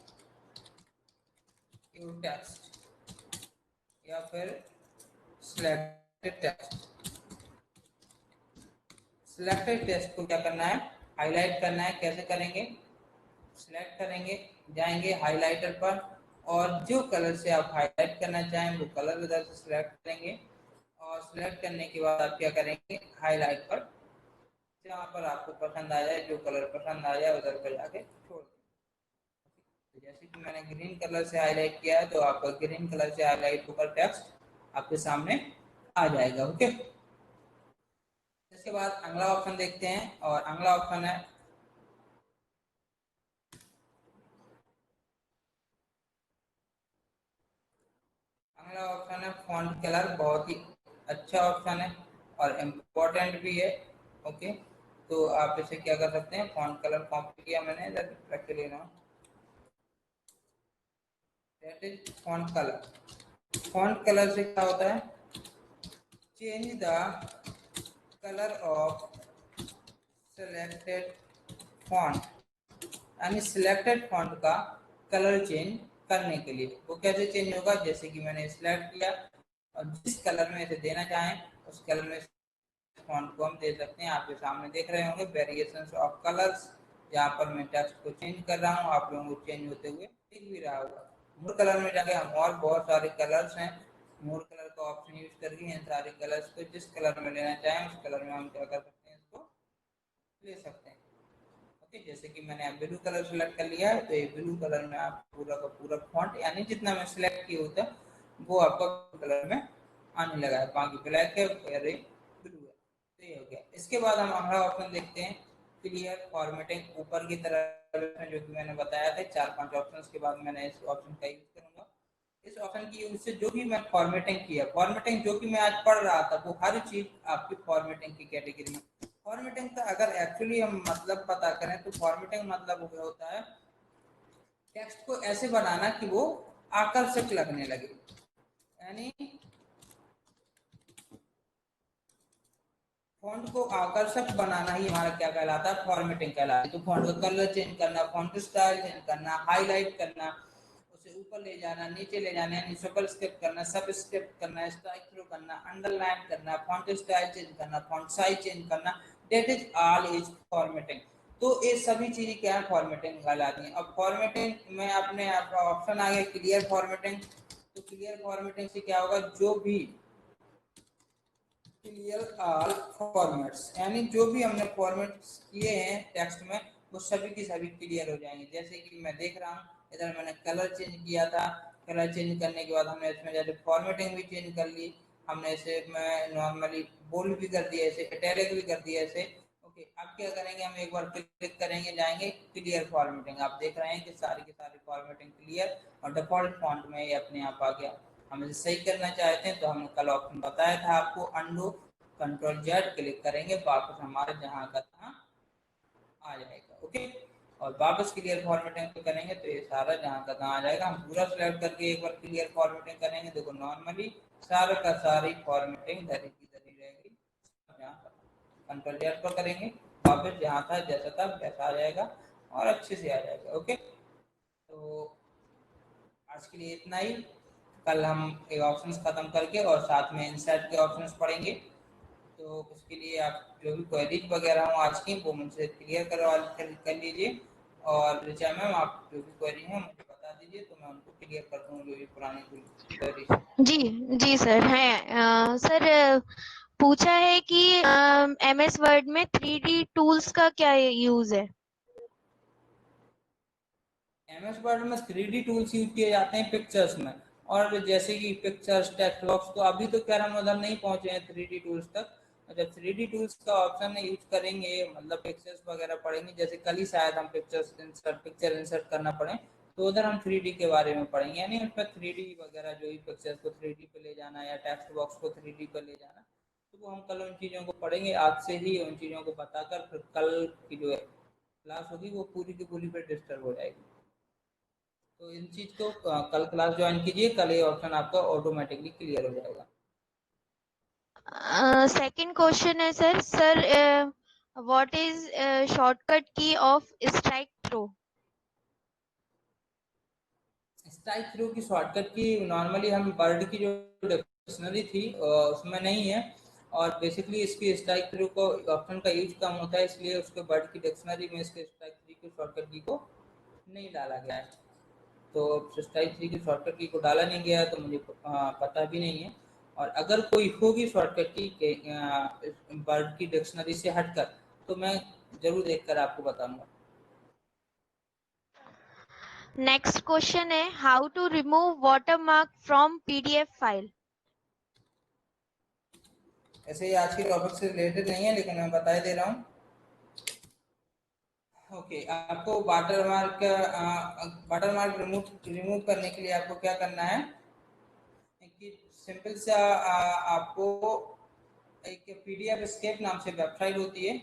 योर टेक्स्ट, या फिर सिलेक्टेड टेक्स्ट। सिलेक्टेड टेक्स्ट को क्या करना है, हाईलाइट करना है। कैसे करेंगे, सिलेक्ट करेंगे, जाएंगे हाइलाइटर पर, और जो कलर से आप हाईलाइट करना चाहें वो कलर उधर से सिलेक्ट करेंगे, और सिलेक्ट करने के बाद आप क्या करेंगे, हाईलाइट पर जहाँ पर आपको पसंद आ जाए, जो कलर पसंद आ जाए उधर पर जाके छोड़ दें। तो जैसे कि मैंने ग्रीन कलर से हाईलाइट किया है तो आपका ग्रीन कलर से हाईलाइट होकर टेक्स्ट आपके सामने आ जाएगा। ओके, इसके बाद अगला ऑप्शन देखते हैं, और अगला ऑप्शन है अगला ऑप्शन है फॉन्ट कलर। बहुत ही अच्छा ऑप्शन है और इम्पोर्टेंट भी है। ओके, तो आप इसे क्या कर सकते हैं, फॉन्ट कलर कॉपी किया मैंने, रख के लेना, that is font colour. Font colour से क्या होता है, change the colour of selected font, यानी सिलेक्टेड फॉन्ट का कलर चेंज करने के लिए। वो कैसे चेंज होगा, जैसे कि मैंने सिलेक्ट किया और जिस कलर में इसे देना चाहें उस कलर में फॉन्ट को हम दे सकते हैं। आपके सामने देख रहे होंगे वेरिएशंस ऑफ कलर्स, यहाँ पर मैं टेक्स्ट को चेंज कर रहा हूँ, आप लोगों को चेंज होते हुए दिख भी रहा होगा। मोर कलर में जाके हम और बहुत सारे कलर्स हैं, मोर कलर का ऑप्शन यूज करके इन सारे कलर्स को जिस कलर में लेना चाहें उस कलर में हम क्या कर सकते हैं, इसको ले सकते हैं। ओके, जैसे कि मैंने ब्लू कलर सेलेक्ट कर लिया है, तो ये ब्लू कलर में आप पूरा का पूरा फॉन्ट, यानी जितना मैं सिलेक्ट किया होता है वो आपका कलर में आने लगा है। बाकी ब्लैक है, ब्लू है, तो ये हो गया। इसके बाद हम अगला ऑप्शन देखते हैं, क्लियर फॉर्मेटिंग, ऊपर की तरफ जो कि मैंने बताया था 4-5 ऑप्शन के बाद मैंने इस ऑप्शन का यूज करूंगा। इस ऑप्शन की यूज से जो भी मैं फॉर्मेटिंग किया, फॉर्मेटिंग जो कि मैं आज पढ़ रहा था वो हर चीज आपकी फॉर्मेटिंग की कैटेगरी में। फॉर्मेटिंग का अगर एक्चुअली हम मतलब पता करें तो फॉर्मेटिंग मतलब होता है टेक्स्ट को ऐसे बनाना कि वो आकर्षक लगने लगे, यानी फॉन्ट को आकर्षक बनाना ही हमारा क्या कहलाता है, फॉर्मेटिंग कहलाता है। तो फॉन्ट का कलर चेंज करना, फॉन्ट स्टाइल चेंज करना, हाईलाइट करना, उसे ऊपर ले जाना, नीचे ले जाना, यानी सुपरस्क्रिप्ट करना, सबस्क्रिप्ट करना, स्ट्राइक थ्रू करना, अंडरलाइन करना, फॉन्ट स्टाइल चेंज करना, फॉन्ट साइज चेंज करना, that is all is formatting. तो ये सभी चीजें क्या है, फॉर्मेटिंग कहलाती हैं। अब फॉर्मेटिंग में अपने आपका ऑप्शन आ गया क्लियर फॉर्मेटिंग। तो क्लियर फॉर्मेटिंग से क्या होगा, जो भी क्लियर ऑल फॉर्मेट्स, यानी जो भी हमने फॉर्मेट्स किए हैं टेक्स्ट में वो सभी की सभी क्लियर हो जाएंगे। जैसे कि मैं देख रहा हूँ इधर मैंने कलर चेंज किया था, कलर चेंज करने के बाद हमने इसमें जैसे फॉर्मेटिंग भी चेंज कर ली, हमने इसे मैं नॉर्मली बोल्ड भी कर दिया, इसे इटैलिक भी कर दिया इसे। ओके, अब क्या करेंगे, हम एक बार क्लिक करेंगे, जाएंगे क्लियर फॉर्मेटिंग, आप देख रहे हैं कि सारी की सारी फॉर्मेटिंग क्लियर और डिफॉल्ट फॉन्ट में ये अपने आप आ गया। हम इसे सही करना चाहते हैं तो हमने कल ऑप्शन बताया था आपको, अंडू, कंट्रोल जेड क्लिक करेंगे, वापस हमारे जहां का तहाँ आ जाएगा। ओके, और वापस क्लियर फॉर्मेटिंग पे करेंगे तो ये सारा जहां का तहाँ आ जाएगा। हम पूरा सिलेक्ट करके एक बार क्लियर फॉर्मेटिंग करेंगे, देखो नॉर्मली सारा का सारी फॉर्मेटिंग धरी की धरी रहेगी। कंट्रोल जेड पर करेंगे, वापस जहाँ था जैसा था वैसा आ जाएगा और अच्छे से आ जाएगा। ओके, तो आज के लिए इतना ही। कल हम ये ऑप्शंस खत्म करके और साथ में इंसर्ट के ऑप्शंस पढ़ेंगे। तो उसके लिए आप जो भी क्वेरीज वगैरह हो आज की वो मुझसे क्लियर कर लीजिए, और ऋचा मैम आप जो भी क्वेरी है मुझे बता दीजिए तो मैं उनको क्लियर कर दूँगा, जो भी पुरानी क्वेरीज है। जी जी सर है। सर पूछा है कि एमएस वर्ड में 3D टूल्स का क्या यूज है। एमएस वर्ड में 3D टूल्स यूज किए जाते हैं पिक्चर्स में, और जैसे कि पिक्चर्स, टेक्स्ट बॉक्स, तो अभी तो खैर हम उधर नहीं पहुंचे हैं 3D टूल्स तक। जब 3D टूल्स का ऑप्शन यूज करेंगे, मतलब पिक्चर्स वगैरह पढ़ेंगे, जैसे कल ही शायद हम पिक्चर इंसर्ट करना पड़े तो उधर हम 3D के बारे में पढ़ेंगे, यानी उसमें 3D वगैरह जो भी पिक्चर्स को 3D पे ले जाना या टेक्स्ट बॉक्स को 3D पे ले जाना, तो वो हम कल उन चीज़ों को पढ़ेंगे। आज से ही उन चीज़ों को बताकर फिर कल की जो क्लास होगी वो पूरी की पूरी फिर डिस्टर्ब हो जाएगी। तो इन चीज को कल क्लास ज्वाइन कीजिए, कल ये ऑप्शन आपका ऑटोमेटिकली क्लियर हो जाएगा। सेकंड क्वेश्चन है sir what is shortcut key of strike through. Strike through की शॉर्टकट की नॉर्मली हम वर्ड की जो डिक्शनरी थी उसमें नहीं है, और बेसिकली इसकी स्ट्राइक थ्रू को ऑप्शन का यूज कम होता है, इसलिए उसके वर्ड की डिक्शनरी में इसके स्ट्राइक थ्रू की शॉर्टकट की को नहीं डाला गया है। तो स्ट्राइक थ्री की शॉर्टकट की को डाला नहीं गया तो मुझे पता भी नहीं है, और अगर कोई होगी शॉर्टकट की के वर्ड की डिक्शनरी से हटकर तो मैं जरूर देखकर आपको बताऊंगा। नेक्स्ट क्वेश्चन है how to remove watermark from PDF file. ऐसे ही आज के टॉपिक से रिलेटेड नहीं है लेकिन मैं बता दे रहा हूँ। ओके, आपको वाटरमार्क रिमूव करने के लिए आपको क्या करना है कि सिंपल सा आपको एक पीडीएफ एस्केप नाम से वेबसाइट होती है,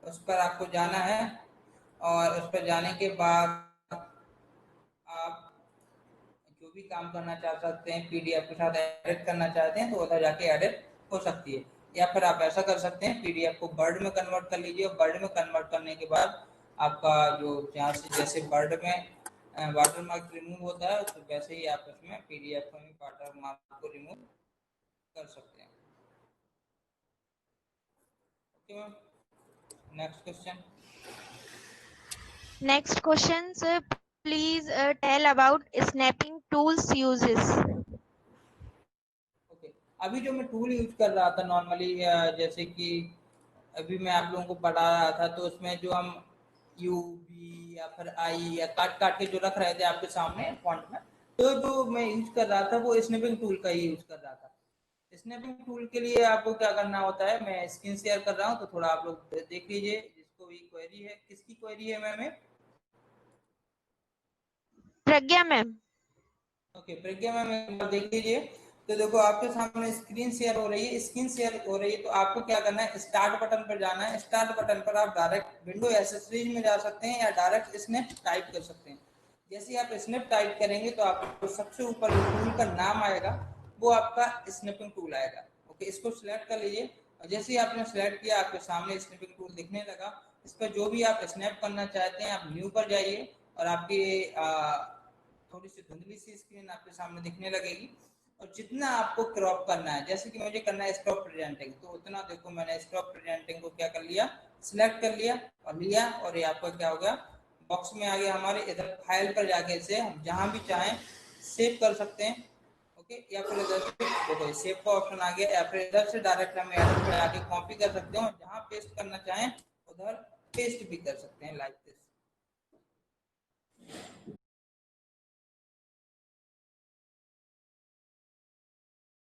उस पर आपको जाना है और उस पर जाने के बाद आप जो भी काम करना चाह सकते हैं, पीडीएफ के साथ एडिट करना चाहते हैं तो उधर जाके एडिट हो सकती है। या फिर आप ऐसा कर सकते हैं, पीडीएफ को वर्ड में कन्वर्ट कर लीजिए। वर्ड में कन्वर्ट करने के बाद आपका जो यहाँ से जैसे वर्ड में वाटर मार्क रिमूव होता है तो वैसे ही आप उसमें पीडीएफ में वाटर मार्क को रिमूव कर सकते हैं। Okay ma'am, next question. Next question, sir. Please tell about snapping tools uses. Okay, अभी जो मैं टूल यूज कर रहा था नॉर्मली, जैसे कि अभी मैं आप लोगों को पढ़ा रहा था, तो उसमें जो हम यू बी या फिर आई या काट काट के जो रख रहे थे आपके सामने फॉन्ट में, तो जो मैं यूज कर रहा था वो स्नैपिंग टूल का ही यूज कर रहा था। स्नैपिंग टूल के लिए आपको क्या करना होता है, मैं स्क्रीन शेयर कर रहा हूँ तो थोड़ा आप लोग देख लीजिए। जिसको भी क्वेरी है, किसकी क्वेरी है मैम? प्रज्ञा मैम। ओके, प्रज्ञा मैम एक बार देख लीजिए। तो देखो आपके सामने स्क्रीन शेयर हो रही है। स्क्रीन शेयर हो रही है तो आपको क्या करना है, स्टार्ट बटन पर जाना है। स्टार्ट बटन पर आप डायरेक्ट विंडो एसेसरीज में जा सकते हैं या डायरेक्ट स्नैप टाइप कर सकते हैं। जैसे ही आप स्नैप टाइप करेंगे तो आपको सबसे ऊपर जो टूल का नाम आएगा वो आपका स्नैपिंग टूल आएगा। ओके, इसको सिलेक्ट कर लीजिए और जैसे ही आपने सिलेक्ट किया आपके सामने स्नैपिंग टूल दिखने लगा। इस पर जो भी आप स्नैप करना चाहते हैं आप न्यू पर जाइए और आपकी थोड़ी सी धुंधली सी स्क्रीन आपके सामने दिखने लगेगी। और जितना आपको क्रॉप करना है, जैसे कि मुझे करना है स्टॉप प्रेजेंटिंग, तो उतना देखो मैंने स्टॉप प्रेजेंटिंग को क्या कर लिया, सिलेक्ट कर लिया और लिया। और ये आपका क्या हो गया, बॉक्स में आ गया हमारे। इधर फाइल पर जाके इसे हम जहां भी चाहें सेव कर सकते हैं। ओके, या फिर इधर से देखो सेव का ऑप्शन आ गया, या फिर इधर से डायरेक्ट हम एडिट में आके कॉपी कर सकते हैं और जहां पेस्ट करना चाहें उधर पेस्ट भी कर सकते हैं, लाइक दिस।